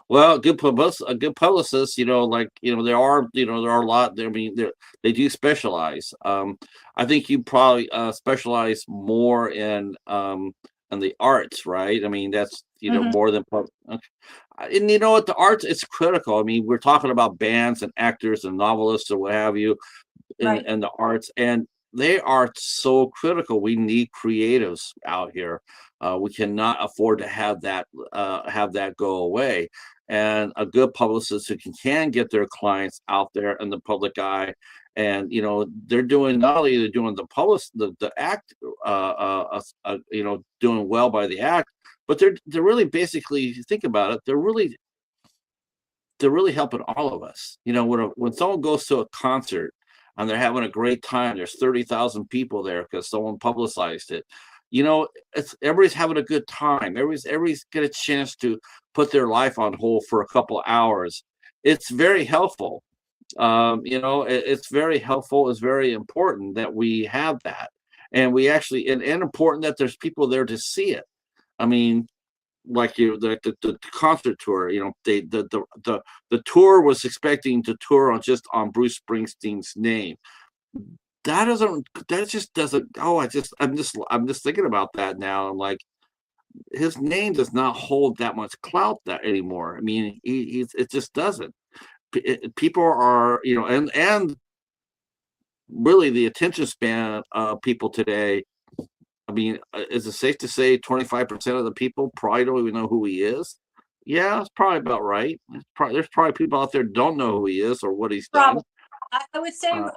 Well, a good publicist, there are a lot. I mean, they do specialize. I think you probably specialize more in the arts, right? I mean, that's more than and you know what, the arts, it's critical. I mean, we're talking about bands and actors and novelists or what have you, Right. and the arts, and they are so critical. We need creatives out here. We cannot afford to have that go away. And a good publicist who can get their clients out there in the public eye, and they're doing, not only they're doing the act, doing well by the act, but they're really, basically, if you think about it, they're really helping all of us. When someone goes to a concert and they're having a great time, there's 30,000 people there because someone publicized it. It's everybody's having a good time. Everybody's get a chance to put their life on hold for a couple hours. It's very helpful. It's very helpful. It's very important that we have that, and we actually and important that there's people there to see it. I mean, like the concert tour, the tour was expecting to tour on Bruce Springsteen's name. That just doesn't. Oh, I'm just thinking about that now. I'm like, his name does not hold that much clout that anymore. I mean, it just doesn't. People are, and really the attention span of people today. I mean, is it safe to say 25% of the people probably don't even know who he is? Yeah, it's probably about right. There's probably people out there don't know who he is or what he's done. Probably. I would say, Uh,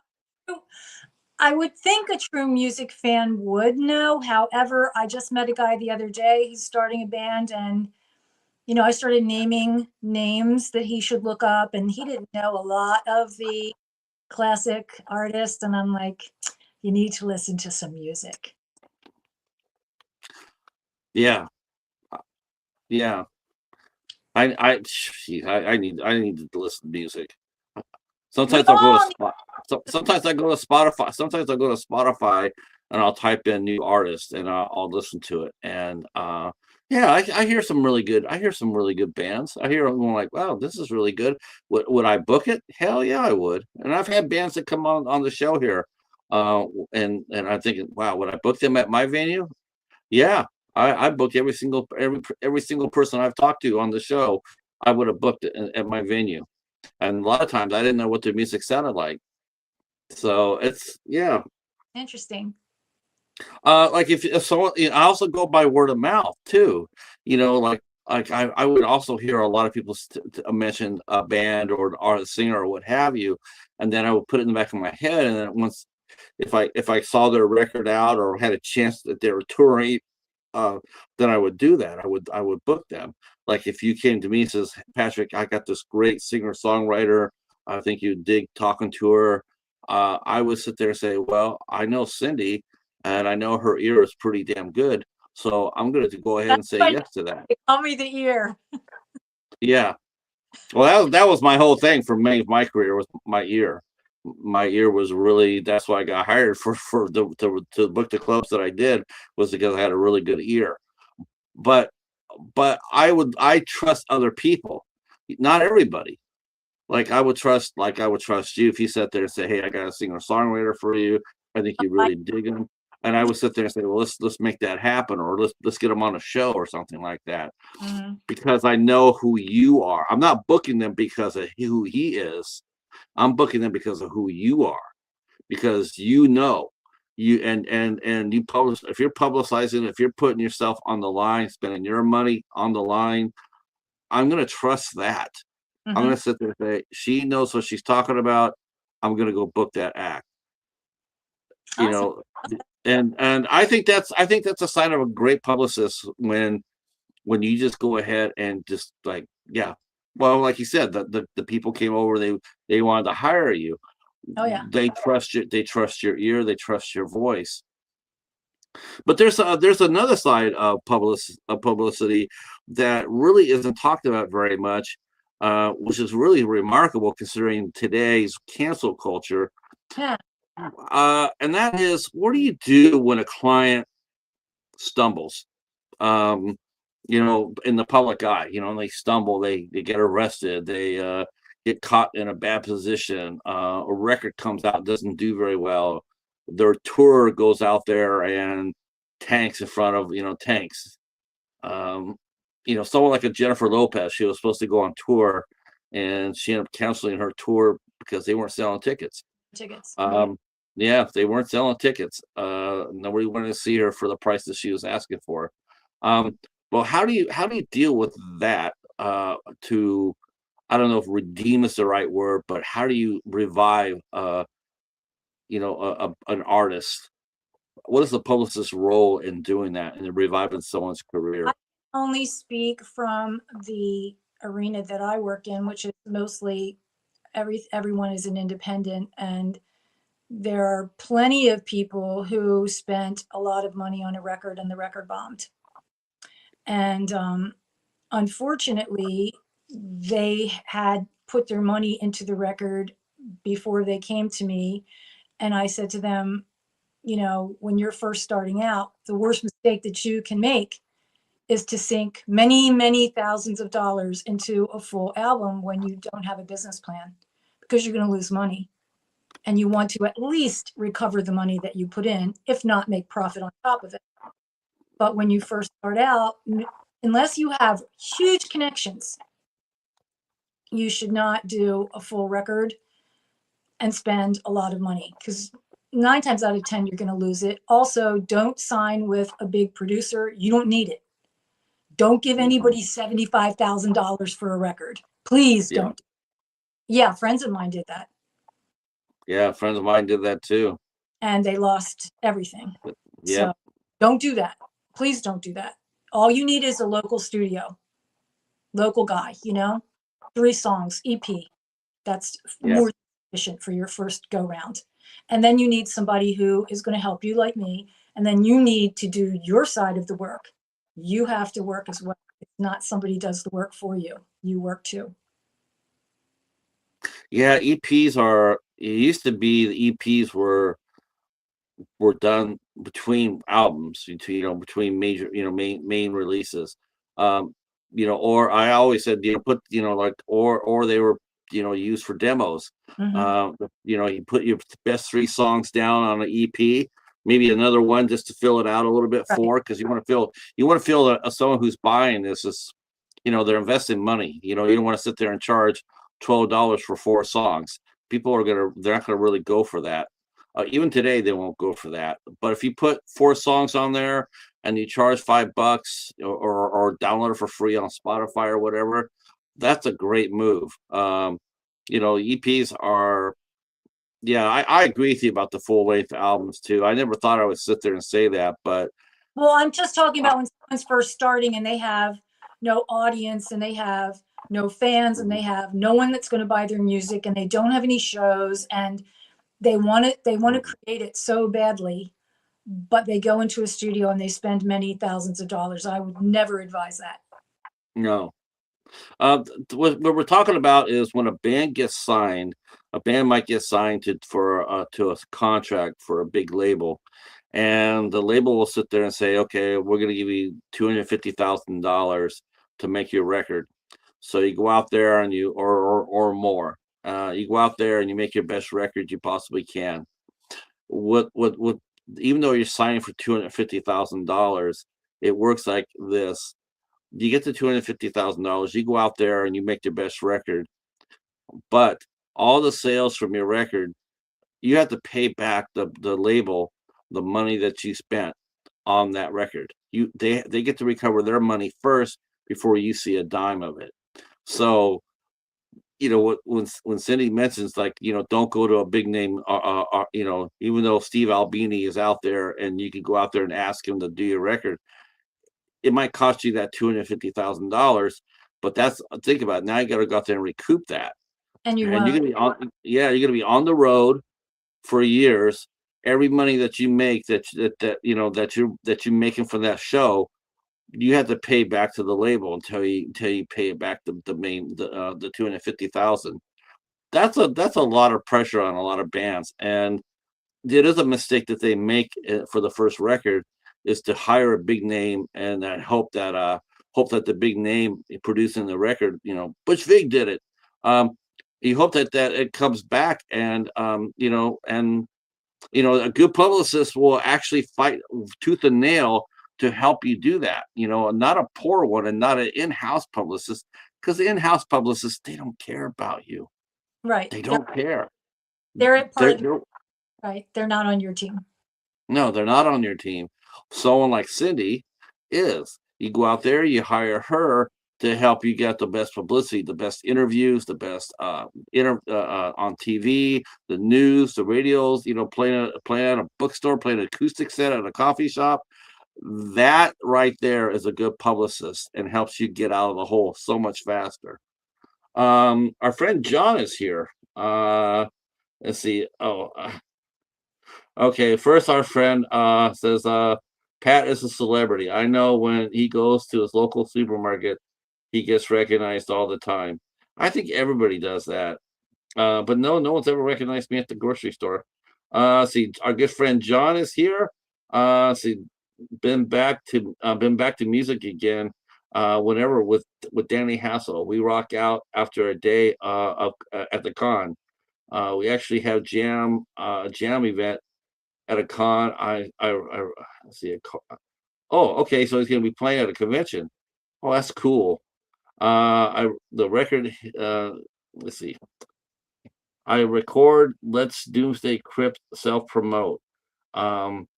I would think a true music fan would know. However, I just met a guy the other day. He's starting a band, and I started naming names that he should look up, and he didn't know a lot of the classic artists. And I'm like, you need to listen to some music. yeah, yeah. I need to listen to music. We Sometimes I'll go to all need. Spot. Sometimes I go to Spotify. Sometimes I go to Spotify and I'll type in new artists and I'll listen to it. And yeah, I hear some really good. I hear some really good bands. I hear them like, wow, this is really good. Would I book it? Hell yeah, I would. And I've had bands that come on the show here, and I'm thinking, wow, would I book them at my venue? Yeah, I booked every single person I've talked to on the show. I would have booked it at my venue, and a lot of times I didn't know what their music sounded like. So it's yeah. Interesting. Like if someone, I also go by word of mouth too. Like I would also hear a lot of people mention a band or a singer or what have you, and then I would put it in the back of my head, and then once if I saw their record out or had a chance that they were touring, uh, then I would do that. I would book them. Like if you came to me and says, Patrick, I got this great singer songwriter. I think you dig talking to her. I would sit there and say, well, I know Cindy, and I know her ear is pretty damn good. So I'm going to go ahead and That's say why yes to that. they call me the ear. Yeah. Well, that was my whole thing for my career was my ear. My ear was really that's why I got hired for to book the clubs that I did was because I had a really good ear. But I trust other people, not everybody. Like I would trust you if you sat there and say, "Hey, I got a singer songwriter for you. I think you really dig him." And I would sit there and say, "Well, let's make that happen, or let's get them on a show or something like that." Mm-hmm. Because I know who you are. I'm not booking them because of who he is. I'm booking them because of who you are. Because you publish if you're publicizing, if you're putting yourself on the line, spending your money on the line, I'm gonna trust that. I'm Mm-hmm. gonna sit there and say, she knows what she's talking about. I'm gonna go book that act. You Awesome. know, and I think that's a sign of a great publicist when you just go ahead and just like, yeah. Well, like you said, the people came over, they wanted to hire you. Oh yeah. They trust your ear, they trust your voice. But there's another side of publicity that really isn't talked about very much, which is really remarkable considering today's cancel culture. Yeah. And that is, what do you do when a client stumbles? Um, in the public eye, they stumble, they get arrested, they get caught in a bad position, a record comes out, doesn't do very well, their tour goes out there and tanks in front of, tanks. Um, someone like a Jennifer Lopez, she was supposed to go on tour and she ended up canceling her tour because they weren't selling tickets. Tickets. Um, yeah, they weren't selling tickets. Nobody wanted to see her for the price that she was asking for. Um, well, how do you deal with that? To I don't know if redeem is the right word, but how do you revive an artist? What is the publicist's role in doing that and in reviving someone's I career? only speak from the arena that I work in, which is mostly everyone is an independent, and there are plenty of people who spent a lot of money on a record and the record bombed. And unfortunately, they had put their money into the record before they came to me. And I said to them, you know, when you're first starting out, the worst mistake that you can make is to sink many, many thousands of dollars into a full album when you don't have a business plan, because you're going to lose money. And you want to at least recover the money that you put in, if not make profit on top of it. But when you first start out, unless you have huge connections, you should not do a full record and spend a lot of money, because 9 times out of 10, you're going to lose it. Also, don't sign with a big producer. You don't need it. Don't give anybody $75,000 for a record. Please Yeah. don't. Yeah, friends of mine did that. Yeah, friends of mine did that too. And they lost everything. Yeah. So don't do that. Please don't do that. All you need is a local studio, local guy, you know, 3 songs, EP. That's Yeah. more efficient for your first go round. And then you need somebody who is going to help you, like me. And then you need to do your side of the work. You have to work as well. It's not somebody does the work for you. You work too. Yeah, EPs are, it used to be the EPs were done between albums, between major, main releases. Or I always said, put, like, or they were, used for demos. You put your best 3 songs down on an EP, maybe another one just to fill it out a little bit Right. for, because you want to feel that someone who's buying this is, they're investing money. You don't want to sit there and charge $12 for 4 songs. People they're not gonna really go for that. Even today, they won't go for that. But if you put 4 songs on there and you charge $5 or download it for free on Spotify or whatever, that's a great move. EPs are, yeah, I agree with you about the full length albums too. I never thought I would sit there and say that, but well, I'm just talking about when someone's first starting and they have no audience and they have no fans and they have no one that's going to buy their music and they don't have any shows and they want to create it so badly, but they go into a studio and they spend many thousands of dollars. I would never advise that. no. What we're talking about is when a band gets signed, a band might get signed to a contract for a big label, and the label will sit there and say, okay, we're going to give you $250,000 to make your record. So you go out there and or more. You go out there and you make your best record you possibly can. What even though you're signing for $250,000, it works like this. You get the $250,000, you go out there and you make your best record, but all the sales from your record, you have to pay back the label the money that you spent on that record. They get to recover their money first before you see a dime of it. So, when Cindy mentions, like, don't go to a big name, even though Steve Albini is out there and you can go out there and ask him to do your record, it might cost you that $250,000, but think about it. Now you got to go out there and recoup that. And you're gonna be on the road for years. Every money that you make that you're making from that show, you have to pay back to the label until you pay it back the $250,000. That's a lot of pressure on a lot of bands, and it is a mistake that they make for the first record, is to hire a big name and hope that the big name producing the record, Butch Vig did it. You hope that it comes back, and a good publicist will actually fight tooth and nail to help you do that. Not a poor one, and not an in-house publicist, because the in-house publicists, they don't care about you. Right. They don't care. They're right. They're not on your team. No, they're not on your team. Someone like Cindy is. You go out there, you hire her to help you get the best publicity, the best interviews, the best on TV, the news, the radios, playing at a bookstore, playing an acoustic set at a coffee shop. That right there is a good publicist and helps you get out of the hole so much faster. Our friend John is here. Let's see. Okay. First, our friend says, Pat is a celebrity. I know when he goes to his local supermarket, he gets recognized all the time. I think everybody does that. But no one's ever recognized me at the grocery store. See, our good friend John is here. See, been back to music again. Whenever with Danny Hassel, we rock out after a day at the con. We actually have jam event at a con. I let's see. Oh, okay. So he's gonna be playing at a convention. Oh, that's cool. I the record. Let's see. I record Let's Doomsday Crypt self promote. Um,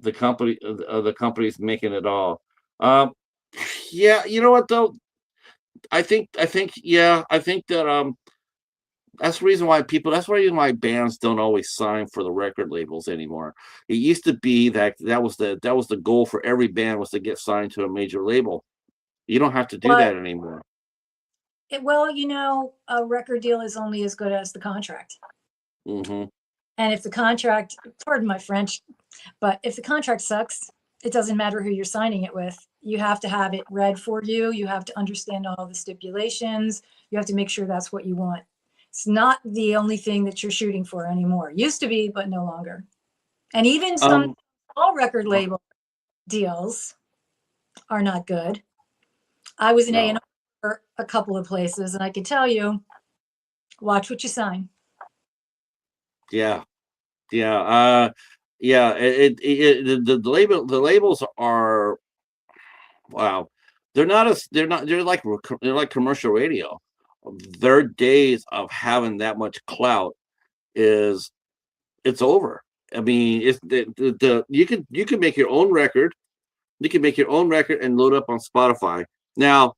the company's making it all. Um, yeah, you know what though? I think that that's the reason why that's the reason why bands don't always sign for the record labels anymore. It used to be that was the goal for every band was to get signed to a major label. You don't have to do But that anymore. well, a record deal is only as good as the contract. Hmm. And if the contract, pardon my French, but if the contract sucks, it doesn't matter who you're signing it with. You have to have it read for you. You have to understand all the stipulations. You have to make sure that's what you want. It's not the only thing that you're shooting for anymore. Used to be, but no longer. And even some Um, small record label deals are not good. I was an A&R no, for a couple of places, and I can tell you, watch what you sign. yeah, yeah, yeah. The labels are wow. They're like commercial radio. Their days of having that much clout is it's over. I mean, it's you can make your own record. You can make your own record and load up on Spotify now,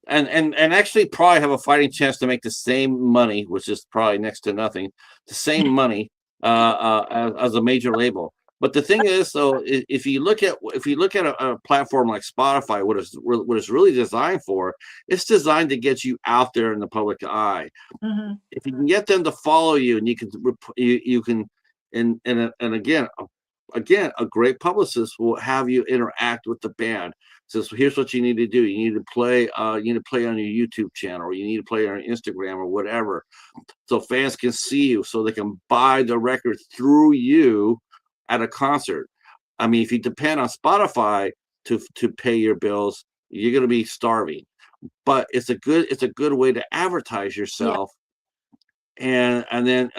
and actually probably have a fighting chance to make the same money, which is probably next to nothing, the same money as a major label. But the thing is, though, if you look at a platform like Spotify, what it's really designed for, it's designed to get you out there in the public eye. Mhm. If you can get them to follow you, and you can, and again, a great publicist will have you interact with the band. Says, here's what you need to do. You need to play on your YouTube channel, or you need to play on Instagram or whatever, so fans can see you, so they can buy the record through you at a concert. I mean, if you depend on Spotify to pay your bills, you're going to be starving. But it's a good way to advertise Yeah. yourself, and then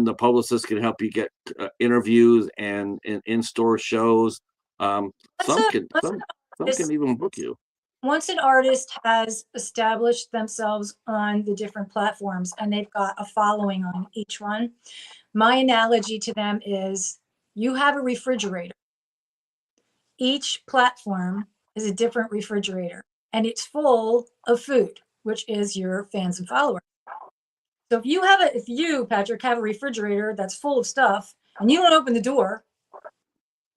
the publicist can help you get interviews and in-store shows. Once Some a can once an some can artist even book you. once an artist has established themselves on the different platforms and they've got a following on each one, my analogy to them is you have a refrigerator. Each platform is a different refrigerator and it's full of food, which is your fans and followers. So if you, Patrick, have a refrigerator that's full of stuff and you don't open the door,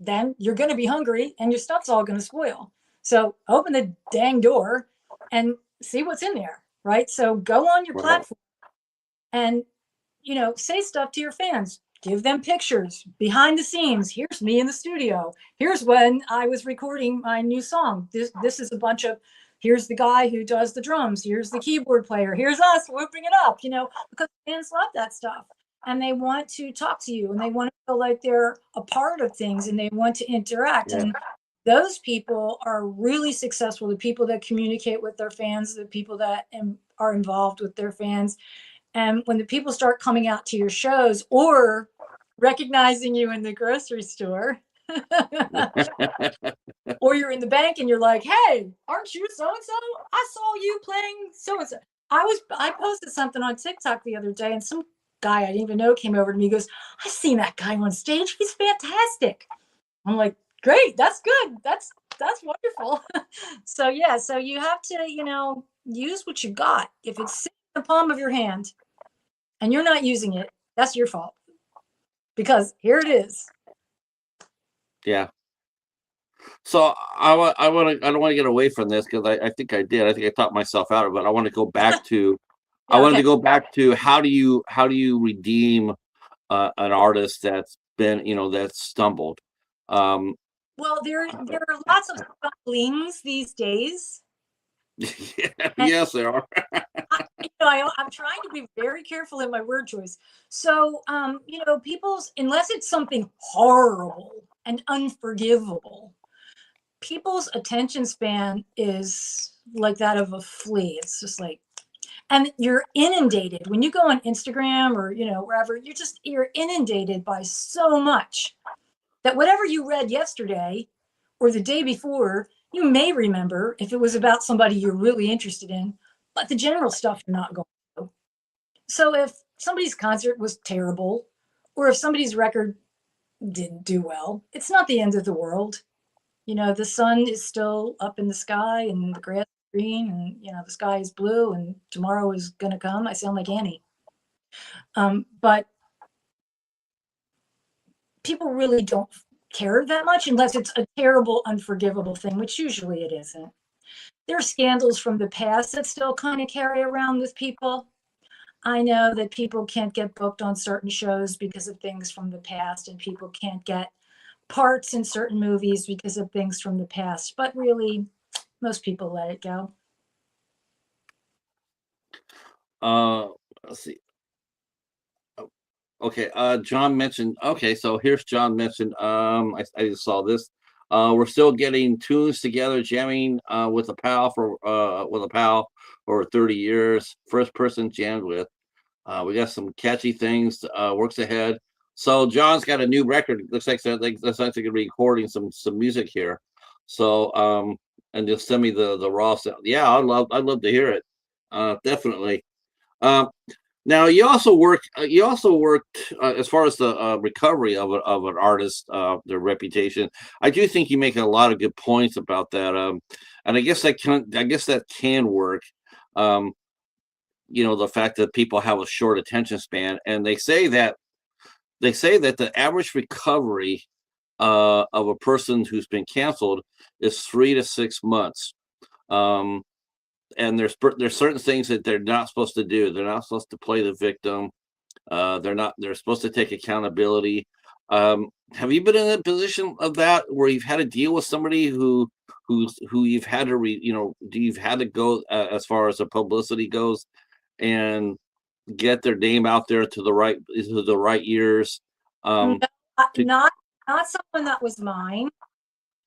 then you're going to be hungry and your stuff's all going to spoil. So open the dang door and see what's in there, right? So go on your Right. platform and, say stuff to your fans. Give them pictures behind the scenes. Here's me in the studio. Here's when I was recording my new song. This is a bunch of, here's the guy who does the drums. Here's the keyboard player. Here's us whooping it up, because fans love that stuff. And they want to talk to you and they want to feel like they're a part of things and they want to interact. Yeah. And those people are really successful. The people that communicate with their fans, the people that are involved with their fans. And when the people start coming out to your shows or recognizing you in the grocery store, or you're in the bank and you're like, hey, aren't you so and so? I saw you playing so and so. I posted something on TikTok the other day and some guy I didn't even know came over to me. He goes, I've seen that guy on stage. He's fantastic. I'm like, great, that's good. That's wonderful. So yeah, so you have to, use what you got. If it's sitting in the palm of your hand and you're not using it, that's your fault. Because here it is. Yeah. So I don't want to get away from this because I think I did. I think I talked myself out of it. I want to go back to I Yeah, wanted okay. to go back to how do you redeem an artist that's been that's stumbled. Um, Well, there are lots of stumblings these days. yeah, And yes, there are. I'm trying to be very careful in my word choice. So, unless it's something horrible and unforgivable, people's attention span is like that of a flea. It's just like, and you're inundated when you go on Instagram or, wherever, you're inundated by so much that whatever you read yesterday or the day before, you may remember if it was about somebody you're really interested in, but the general stuff you're not going to. So if somebody's concert was terrible, or if somebody's record didn't do well, it's not the end of the world. The sun is still up in the sky and the grass is green and, the sky is blue and tomorrow is going to come. I sound like Annie. But people really don't care that much unless it's a terrible, unforgivable thing, which usually it isn't. There are scandals from the past that still kind of carry around with people. I know that people can't get booked on certain shows because of things from the past, and people can't get parts in certain movies because of things from the past, but really, most people let it go. Let's see. Okay, John mentioned. Okay, so here's John mentioned. I just saw this. We're still getting tunes together, jamming with a pal for 30 years. First person jammed with. We got some catchy things. Works ahead. So John's got a new record. Looks like that's actually gonna be recording some music here. So and just send me the raw sound. Yeah, I'd love to hear it. Definitely. Now you also work. You also worked as far as the recovery of an artist, their reputation. I do think you make a lot of good points about that. And I guess that can work. The fact that people have a short attention span, and they say that the average recovery of a person who's been canceled is 3 to 6 months. And there's certain things that they're not supposed to do. They're not supposed to play the victim. They're supposed to take accountability. Have you been in a position of that where you've had to deal with somebody who you've had to you've had to go as far as the publicity goes and get their name out there to the right ears? No, not someone that was mine.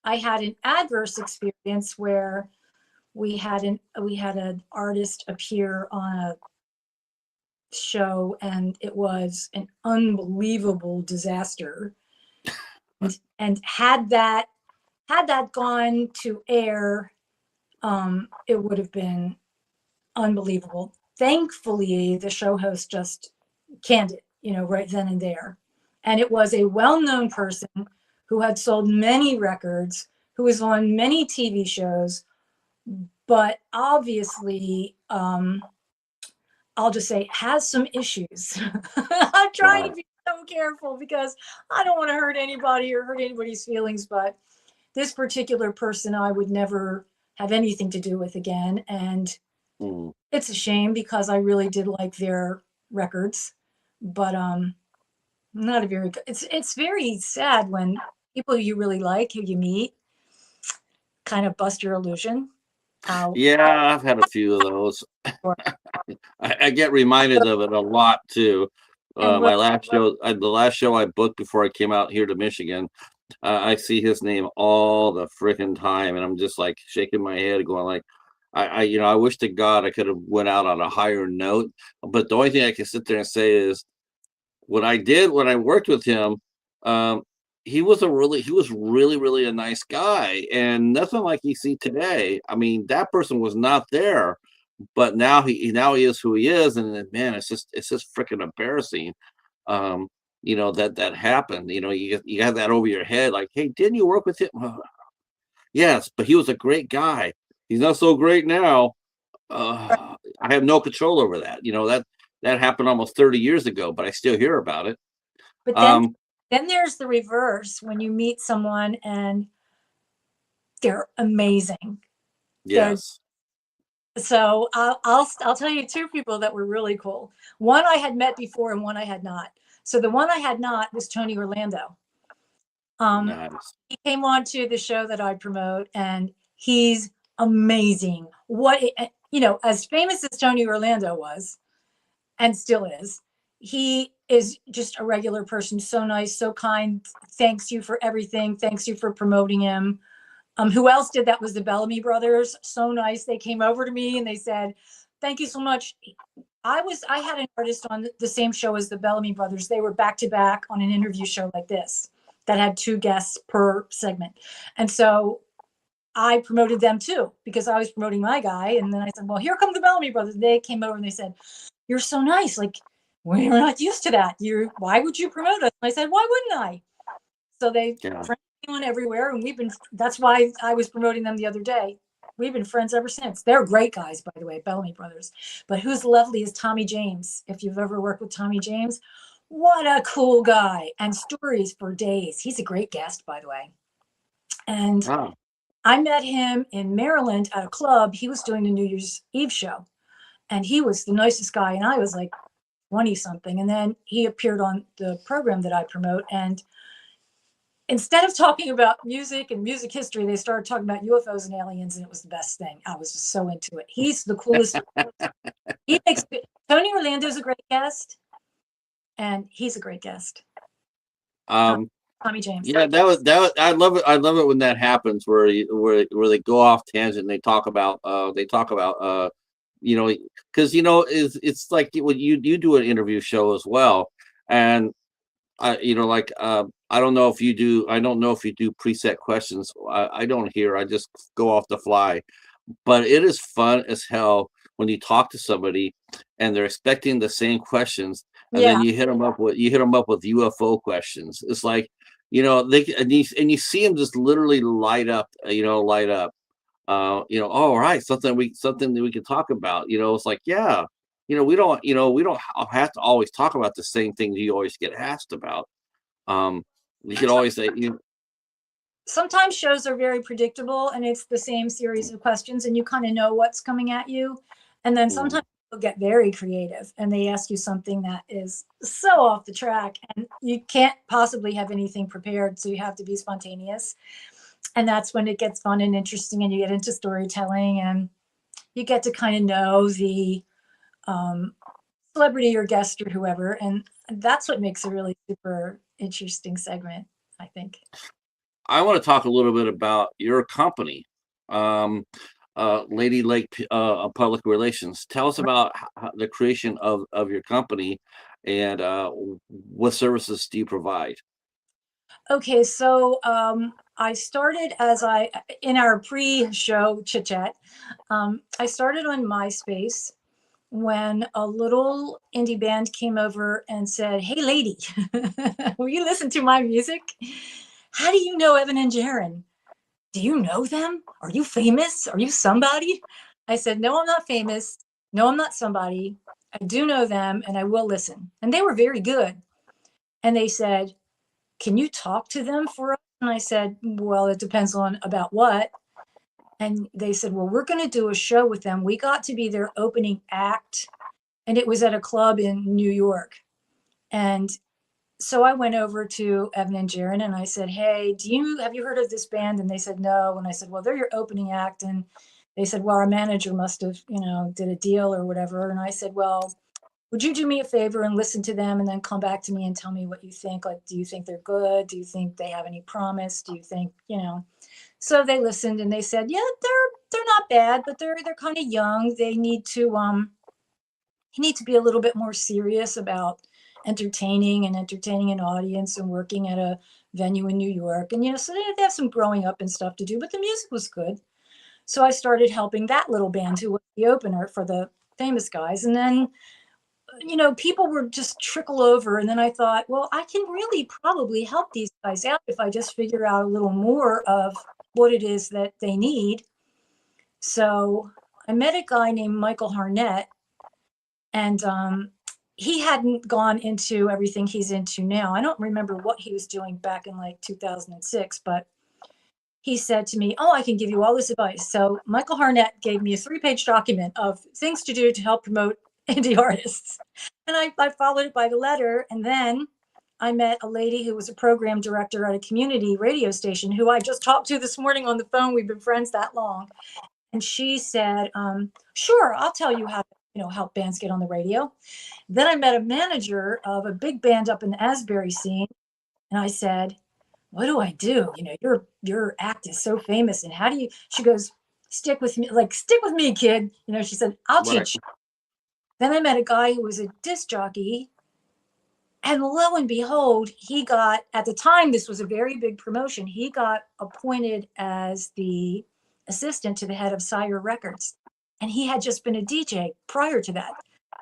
I had an adverse experience where we had an artist appear on a show and it was an unbelievable disaster. And had that gone to air, it would have been unbelievable. Thankfully, the show host just canned it, right then and there. And it was a well-known person who had sold many records, who was on many TV shows, but obviously, I'll just say has some issues. I'm trying to be so careful because I don't want to hurt anybody or hurt anybody's feelings, but this particular person I would never have anything to do with again. And it's a shame because I really did like their records, but not a very good. It's very sad when people you really like, who you meet, kind of bust your illusion. Yeah, I've had a few of those. I get reminded of it a lot too. The last show I booked before I came out here to Michigan, I see his name all the freaking time, and I'm just like shaking my head, going like, I wish to God I could have went out on a higher note. But the only thing I can sit there and say is, what I did when I worked with him, he was really, really a nice guy, and nothing like you see today. I mean, that person was not there, but now he is who he is, and man, it's just freaking embarrassing. That happened. You have that over your head, like, hey, didn't you work with him? Yes, but he was a great guy. He's not so great now. I have no control over that. That happened almost 30 years ago, but I still hear about it. But then there's the reverse when you meet someone and they're amazing. Yes. So I'll tell you two people that were really cool. One I had met before and one I had not. So the one I had not was Tony Orlando. Nice. He came on to the show that I promote, and he's amazing. you know, as famous as Tony Orlando was and still is, he is just a regular person, so nice, so kind, thanks you for everything, thanks you for promoting him. Who else did that was the Bellamy brothers. So nice. They came over to me and they said, thank you so much. I had an artist on the same show as the Bellamy brothers. They were back to back on an interview show like this that had 2 guests per segment. And so I promoted them too because I was promoting my guy. And then I said, well, here come the Bellamy brothers. They came over and they said, you're so nice. Like, we're not used to that. Why would you promote us? And I said, why wouldn't I? So they Yeah. friends on everywhere, and that's why I was promoting them the other day. We've been friends ever since. They're great guys, by the way, Bellamy brothers. But who's lovely is Tommy James. If you've ever worked with Tommy James, what a cool guy, and stories for days. He's a great guest, by the way. And Wow. I met him in Maryland at a club. He was doing the New Year's Eve show, and he was the nicest guy, and I was like 20 something. And then he appeared on the program that I promote, and instead of talking about music and music history, they started talking about UFOs and aliens, and it was the best thing. I was just so into it. He's the coolest. He makes Tony Orlando's a great guest, and he's a great guest. Tommy James. Yeah, that was I love it. I love it when that happens where where they go off tangent and they talk about you know, because you know it's like when you do an interview show as well, and you know, like I don't know if you do. I don't know if you do preset questions. I don't hear. I just go off the fly. But it is fun as hell when you talk to somebody and they're expecting the same questions, and then Yeah. you hit them up with UFO questions. It's like, you know, they and you see them just literally light up. You know, light up. You know, all right, something that we can talk about. You know, it's like, yeah, you know, we don't have to always talk about the same thing you always get asked about. We could always say, you know, Sometimes shows are very predictable, and it's the same series of questions, and you kind of know what's coming at you. And then mm, sometimes people get very creative, and they ask you something that is so off the track, and you can't possibly have anything prepared, so you have to be spontaneous. And that's when it gets fun and interesting, and you get into storytelling, and you get to kind of know the um, celebrity or guest or whoever, and that's what makes a really super interesting segment, I think. I want to talk a little bit about your company, um, Lady Lake Public Relations. Tell us about the creation of your company and what services do you provide? Okay, so I started in our pre-show chit chat. I started on MySpace when a little indie band came over and said, "Hey, lady, will you listen to my music? How do you know Evan and Jaron? Do you know them? Are you famous? Are you somebody?" I said, "No, I'm not famous. No, I'm not somebody. I do know them, and I will listen." And they were very good. And they said, "Can you talk to them for us?" And I said, "Well, it depends on about what." And they said, "Well, we're going to do a show with them." We got to be their opening act, and it was at a club in New York. And so I went over to Evan and Jaron and I said, "Hey, have you heard of this band?" And they said, "No." And I said, "Well, they're your opening act." And they said, "Well, our manager must have, did a deal or whatever." And I said, "Well, would you do me a favor and listen to them and then come back to me and tell me what you think? Like, do you think they're good? Do you think they have any promise? Do you think, you know?" So they listened and they said, "Yeah, they're not bad, but they're kind of young. They need to be a little bit more serious about entertaining an audience and working at a venue in New York." And so they have some growing up and stuff to do, but the music was good. So I started helping that little band who was the opener for the famous guys. And then people were just trickle over. And then I thought, well, I can really probably help these guys out if I just figure out a little more of what it is that they need. So I met a guy named Michael Harnett, and he hadn't gone into everything he's into now. I don't remember what he was doing back in like 2006, but he said to me, "Oh, I can give you all this advice." So Michael Harnett gave me a 3-page document of things to do to help promote indie artists. And I followed it by the letter. And then I met a lady who was a program director at a community radio station who I just talked to this morning on the phone. We've been friends that long. And she said, sure, I'll tell you how to, help bands get on the radio. Then I met a manager of a big band up in the Asbury scene. And I said, what do I do? Your act is so famous. And how do you, she goes, stick with me, kid. She said, I'll Right. teach you. Then I met a guy who was a disc jockey. And lo and behold, he got, at the time, this was a very big promotion. He got appointed as the assistant to the head of Sire Records. And he had just been a DJ prior to that.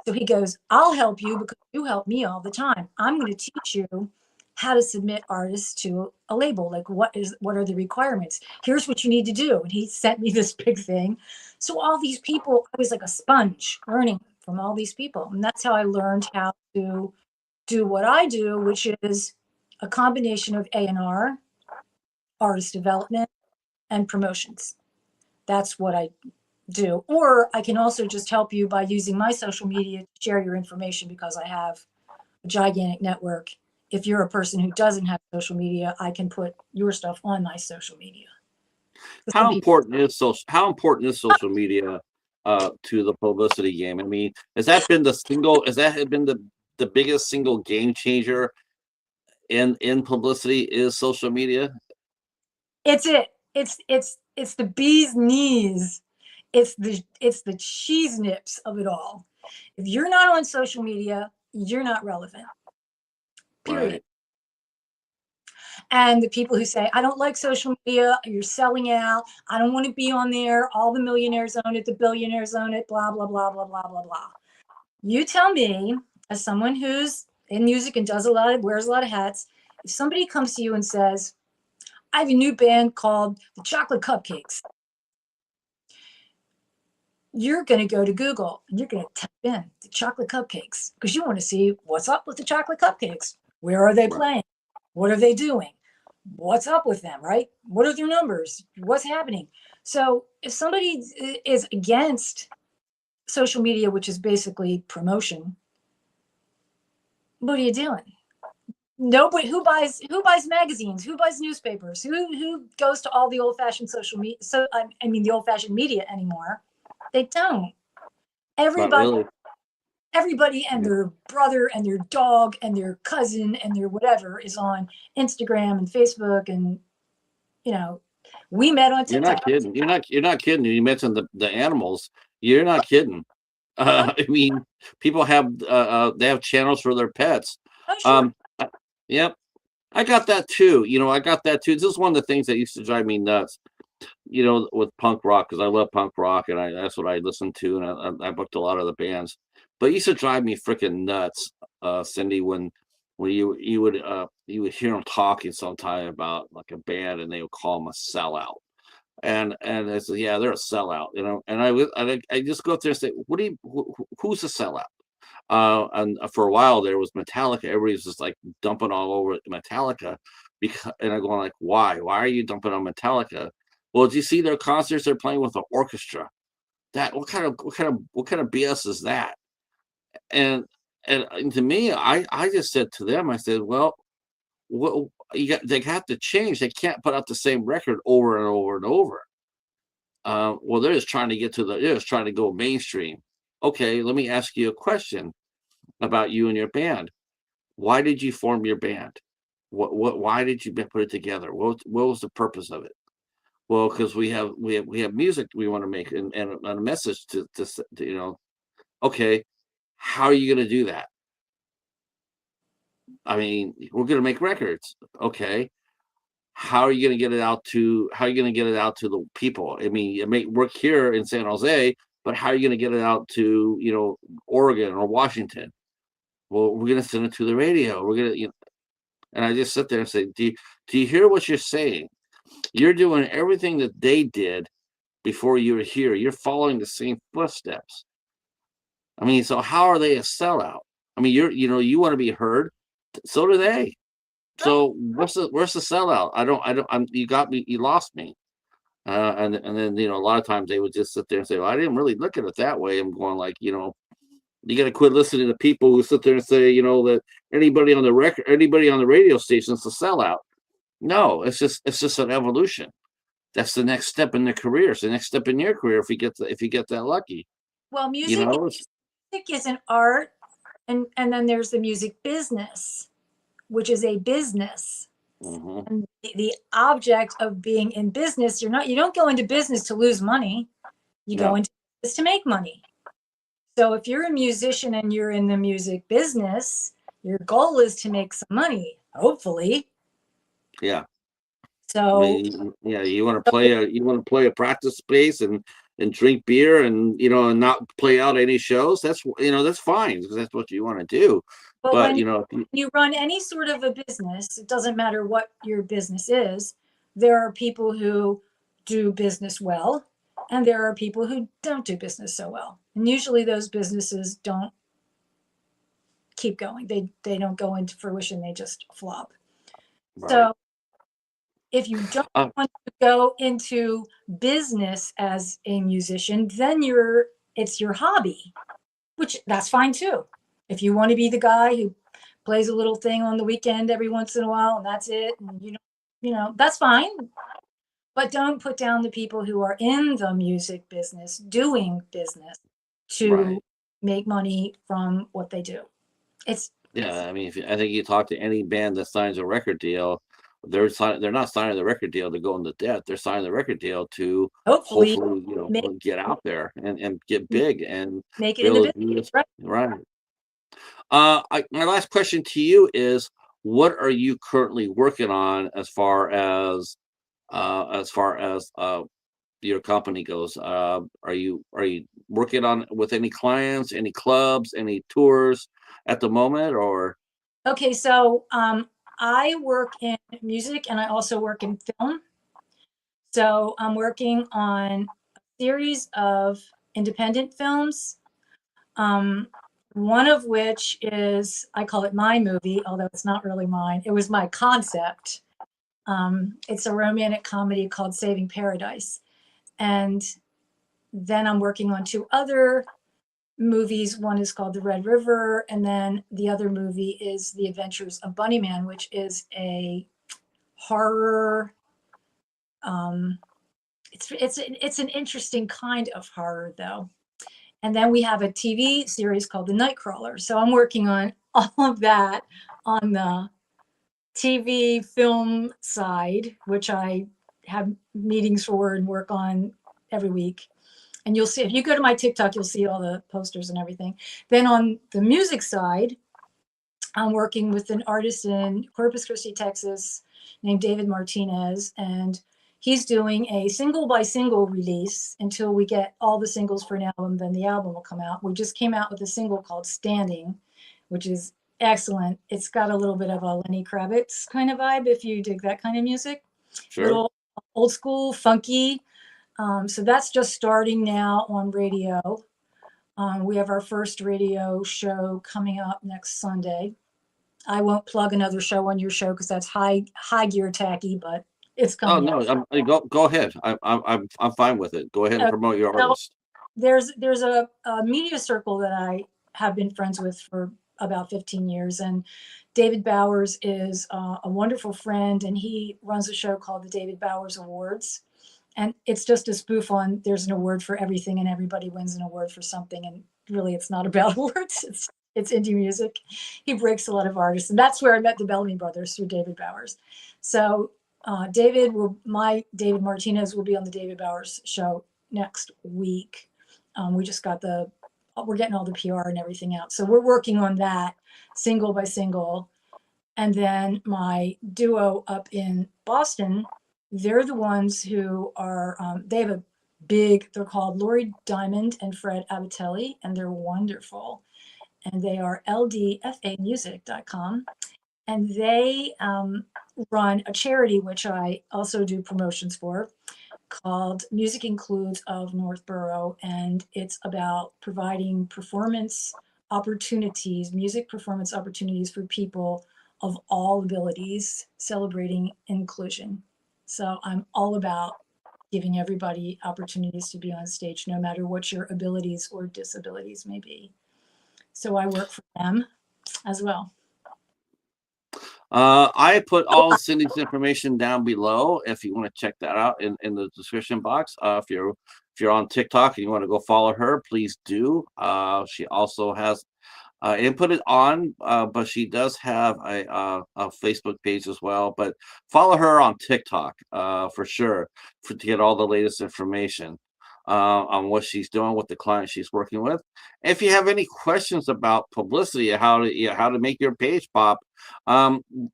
So he goes, I'll help you because you help me all the time. I'm going to teach you how to submit artists to a label. Like, what are the requirements? Here's what you need to do. And he sent me this big thing. So all these people, I was like a sponge learning from all these people. And that's how I learned how to do what I do, which is a combination of A&R, artist development, and promotions. That's what I do. Or I can also just help you by using my social media to share your information, because I have a gigantic network. If you're a person who doesn't have social media, I can put your stuff on my social media. How important is social media to the publicity game? I mean, has that been the biggest single game changer in publicity? Is social media? It's the bee's knees. It's the cheese nips of it all. If you're not on social media, you're not relevant. Period. Right. And the people who say, I don't like social media, you're selling out, I don't want to be on there, all the millionaires own it, the billionaires own it, blah, blah, blah, blah, blah, blah, blah. You tell me, as someone who's in music and wears a lot of hats, if somebody comes to you and says, I have a new band called the Chocolate Cupcakes, you're going to go to Google and you're going to type in the Chocolate Cupcakes, because you want to see what's up with the Chocolate Cupcakes. Where are they playing? What are they doing? What's up with them, right? What are their numbers? What's happening? So if somebody is against social media, which is basically promotion, what are you doing? Nobody. Who buys magazines? Who buys newspapers? Who goes to all the old-fashioned social media? So I mean the old-fashioned media anymore. They don't. Everybody and their brother and their dog and their cousin and their whatever is on Instagram and Facebook, and we met on TikTok. You're not kidding. You mentioned the animals. You're not kidding. I mean, people have they have channels for their pets. Oh, sure. Yep, I got that too. This is one of the things that used to drive me nuts. With punk rock, because I love punk rock, and that's what I listened to, and I booked a lot of the bands. But it used to drive me freaking nuts, Cindy, when you would hear them talking sometime about like a band, and they would call them a sellout, and I said, yeah, they're a sellout, and I just go up there and say, who's a sellout? And for a while there was Metallica. Everybody's just like dumping all over Metallica, and I'm going like, why are you dumping on Metallica? Well, do you see their concerts? They're playing with an orchestra. What kind of BS is that? And to me, I just said to them, I said, well, they have to change. They can't put out the same record over and over and over. Well, they're just trying to go mainstream. Okay, let me ask you a question about you and your band. Why did you form your band? Why did you put it together? What was the purpose of it? Well, because we have music we want to make, and a message to okay, how are you going to do that? I mean, we're going to make records. Okay, how are you going to get it out to the people? I mean, it may work here in San Jose, but how are you going to get it out to Oregon or Washington? Well, we're going to send it to the radio. We're going to and I just sit there and say, do you hear what you're saying? You're doing everything that they did before you were here. You're following the same footsteps. I mean, so how are they a sellout? I mean, you want to be heard. So do they. So where's the sellout? You got me. You lost me. And then a lot of times they would just sit there and say, well, I didn't really look at it that way. I'm going like, you got to quit listening to people who sit there and say, that anybody on the radio station is a sellout. No, it's just an evolution. that's the next step in their career. It's the next step in your career if you get that lucky. Well, You music know, music is an art, and then there's the music business, which is a business. mhm, And the object of being in business, you don't go into business to lose money. You go no, into business to make money. So if you're a musician and you're in the music business, your goal is to make some money, hopefully. yeah. I So mean, yeah, you want to play a practice space and drink beer and and not play out any shows. That's that's fine because that's what you want to do. but But when you run any sort of a business, it doesn't matter what your business is, there are people who do business well, and there are people who don't do business so well. And usually those businesses don't keep going. They don't go into fruition, they just flop. right. So if you don't Uh, want to go into business as a musician, then it's your hobby, which that's fine too. If you want to be the guy who plays a little thing on the weekend every once in a while and that's it, and that's fine. But don't put down the people who are in the music business doing business to right. make money from what they do. It's Yeah. I mean, I think you talk to any band that signs a record deal, they're not signing the record deal to go into debt. They're signing the record deal to hopefully hopefully make get out there and get big and make it be in the able to business. do this. Right. Right. My last question to you is, what are you currently working on as far as your company goes? Are you working on with any clients, any clubs, any tours at the moment, or Okay, so I work in music and I also work in film. So I'm working on a series of independent films. Um, one of which is, I call it my movie, although it's not really mine. It was my concept. It's a romantic comedy called Saving Paradise. And then I'm working on two other movies. One is called The Red River, and then the other movie is The Adventures of Bunnyman, which is a horror. Um, it's an interesting kind of horror, though. And then we have a TV series called The Nightcrawler. So I'm working on all of that on the TV film side, which I have meetings for and work on every week. And you'll see, if you go to my TikTok, you'll see all the posters and everything. Then on the music side, I'm working with an artist in Corpus Christi, Texas, named David Martinez, and he's doing a single by single release until we get all the singles for an album. Then the album will come out. We just came out with a single called Standing, which is excellent. It's got a little bit of a Lenny Kravitz kind of vibe if you dig that kind of music. sure? Little old school, funky. So that's just starting now on radio. We have our first radio show coming up next Sunday. I won't plug another show on your show because that's high gear tacky, but it's Oh coming no, up. go ahead. I'm fine with it. Go ahead and Uh, promote your so artist. there's a media circle that I have been friends with for about 15 years, and David Bowers is a wonderful friend, and he runs a show called the David Bowers Awards, and it's just a spoof on there's an award for everything and everybody wins an award for something, and really it's not about awards. It's indie music. He breaks a lot of artists, and that's where I met the Bellamy Brothers, through David Bowers. So David Martinez will be on the David Bowers show next week. We just got we're getting all the PR and everything out, so we're working on that single by single. And then my duo up in Boston, they're the ones who are, they have they're called Lori Diamond and Fred Abatelli, and they're wonderful. And they are ldfamusic.com. And they run a charity, which I also do promotions for, called Music Includes of Northborough. And it's about providing performance opportunities, music performance opportunities for people of all abilities, celebrating inclusion. So I'm all about giving everybody opportunities to be on stage, no matter what your abilities or disabilities may be. So I work for them as well. I put all Cindy's information down below if you want to check that out in the description box. If you're on TikTok and you want to go follow her, please do. She also has I didn't put it on, but she does have a Facebook page as well. But follow her on TikTok for sure to get all the latest information on what she's doing with the client she's working with. If you have any questions about publicity, how to make your page pop,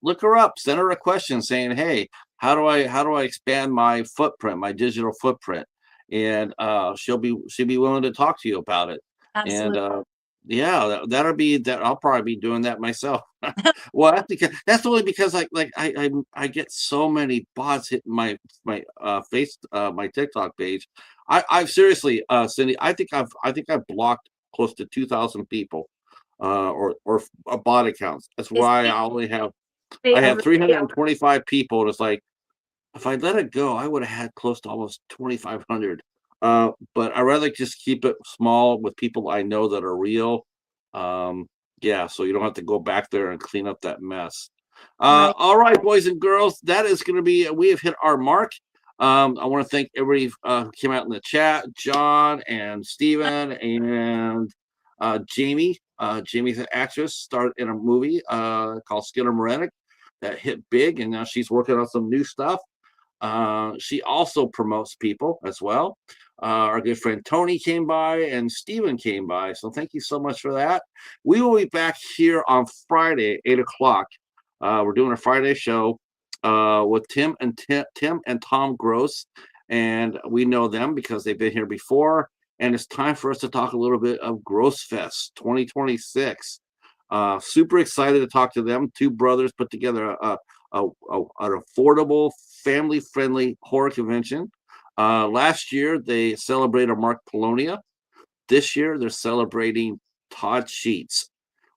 look her up. Send her a question saying, "Hey, how do I expand my footprint, my digital footprint?" And she'll be willing to talk to you about it. And Absolutely. yeah, that'll be that. I'll probably be doing that myself. Well, that's only because I get so many bots hitting my TikTok page. I've seriously, Cindy, I think I've blocked close to 2,000 people, or bot accounts. That's Is why they I have over 325 people. And it's like if I let it go, I would have had close to almost 2,500. But I rather just keep it small with people I know that are real. Yeah, so you don't have to go back there and clean up that mess. right? All right, boys and girls, that is going to be. We have hit our mark. I want to thank everybody who came out in the chat, John and Steven and Jamie. Jamie's an actress, starred in a movie called Skinner Morenik that hit big, and now she's working on some new stuff. She also promotes people as well. Our good friend Tony came by and Steven came by. So thank you so much for that. We will be back here on Friday, 8 o'clock. We're doing a Friday show with Tim and Tom Gross. And we know them because they've been here before. And it's time for us to talk a little bit of Gross Fest 2026. Super excited to talk to them. Two brothers put together an affordable, family-friendly horror convention. Last year they celebrated Mark Polonia. This year they're celebrating Todd Sheets,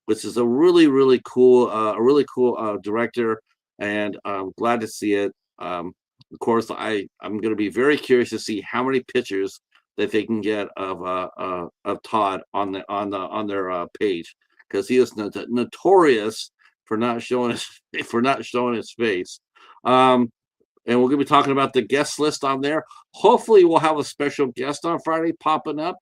which is a really cool director, and I'm glad to see it. Of course, I'm going to be very curious to see how many pictures that they can get of Todd on their page, because he is notorious for not showing his face. And we're going to be talking about the guest list on there. Hopefully, we'll have a special guest on Friday popping up.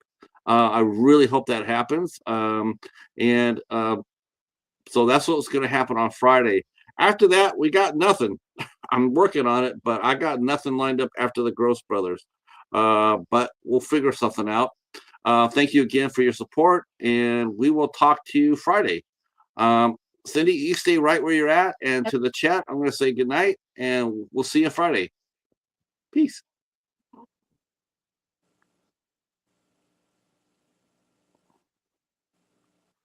I really hope that happens. And so that's what's going to happen on Friday. After that, we got nothing. I'm working on it, but I got nothing lined up after the Gross Brothers. But we'll figure something out. Thank you again for your support, and we will talk to you Friday. Cindy, you stay right where you're at, and to the chat, I'm going to say good night, and we'll see you Friday. Peace.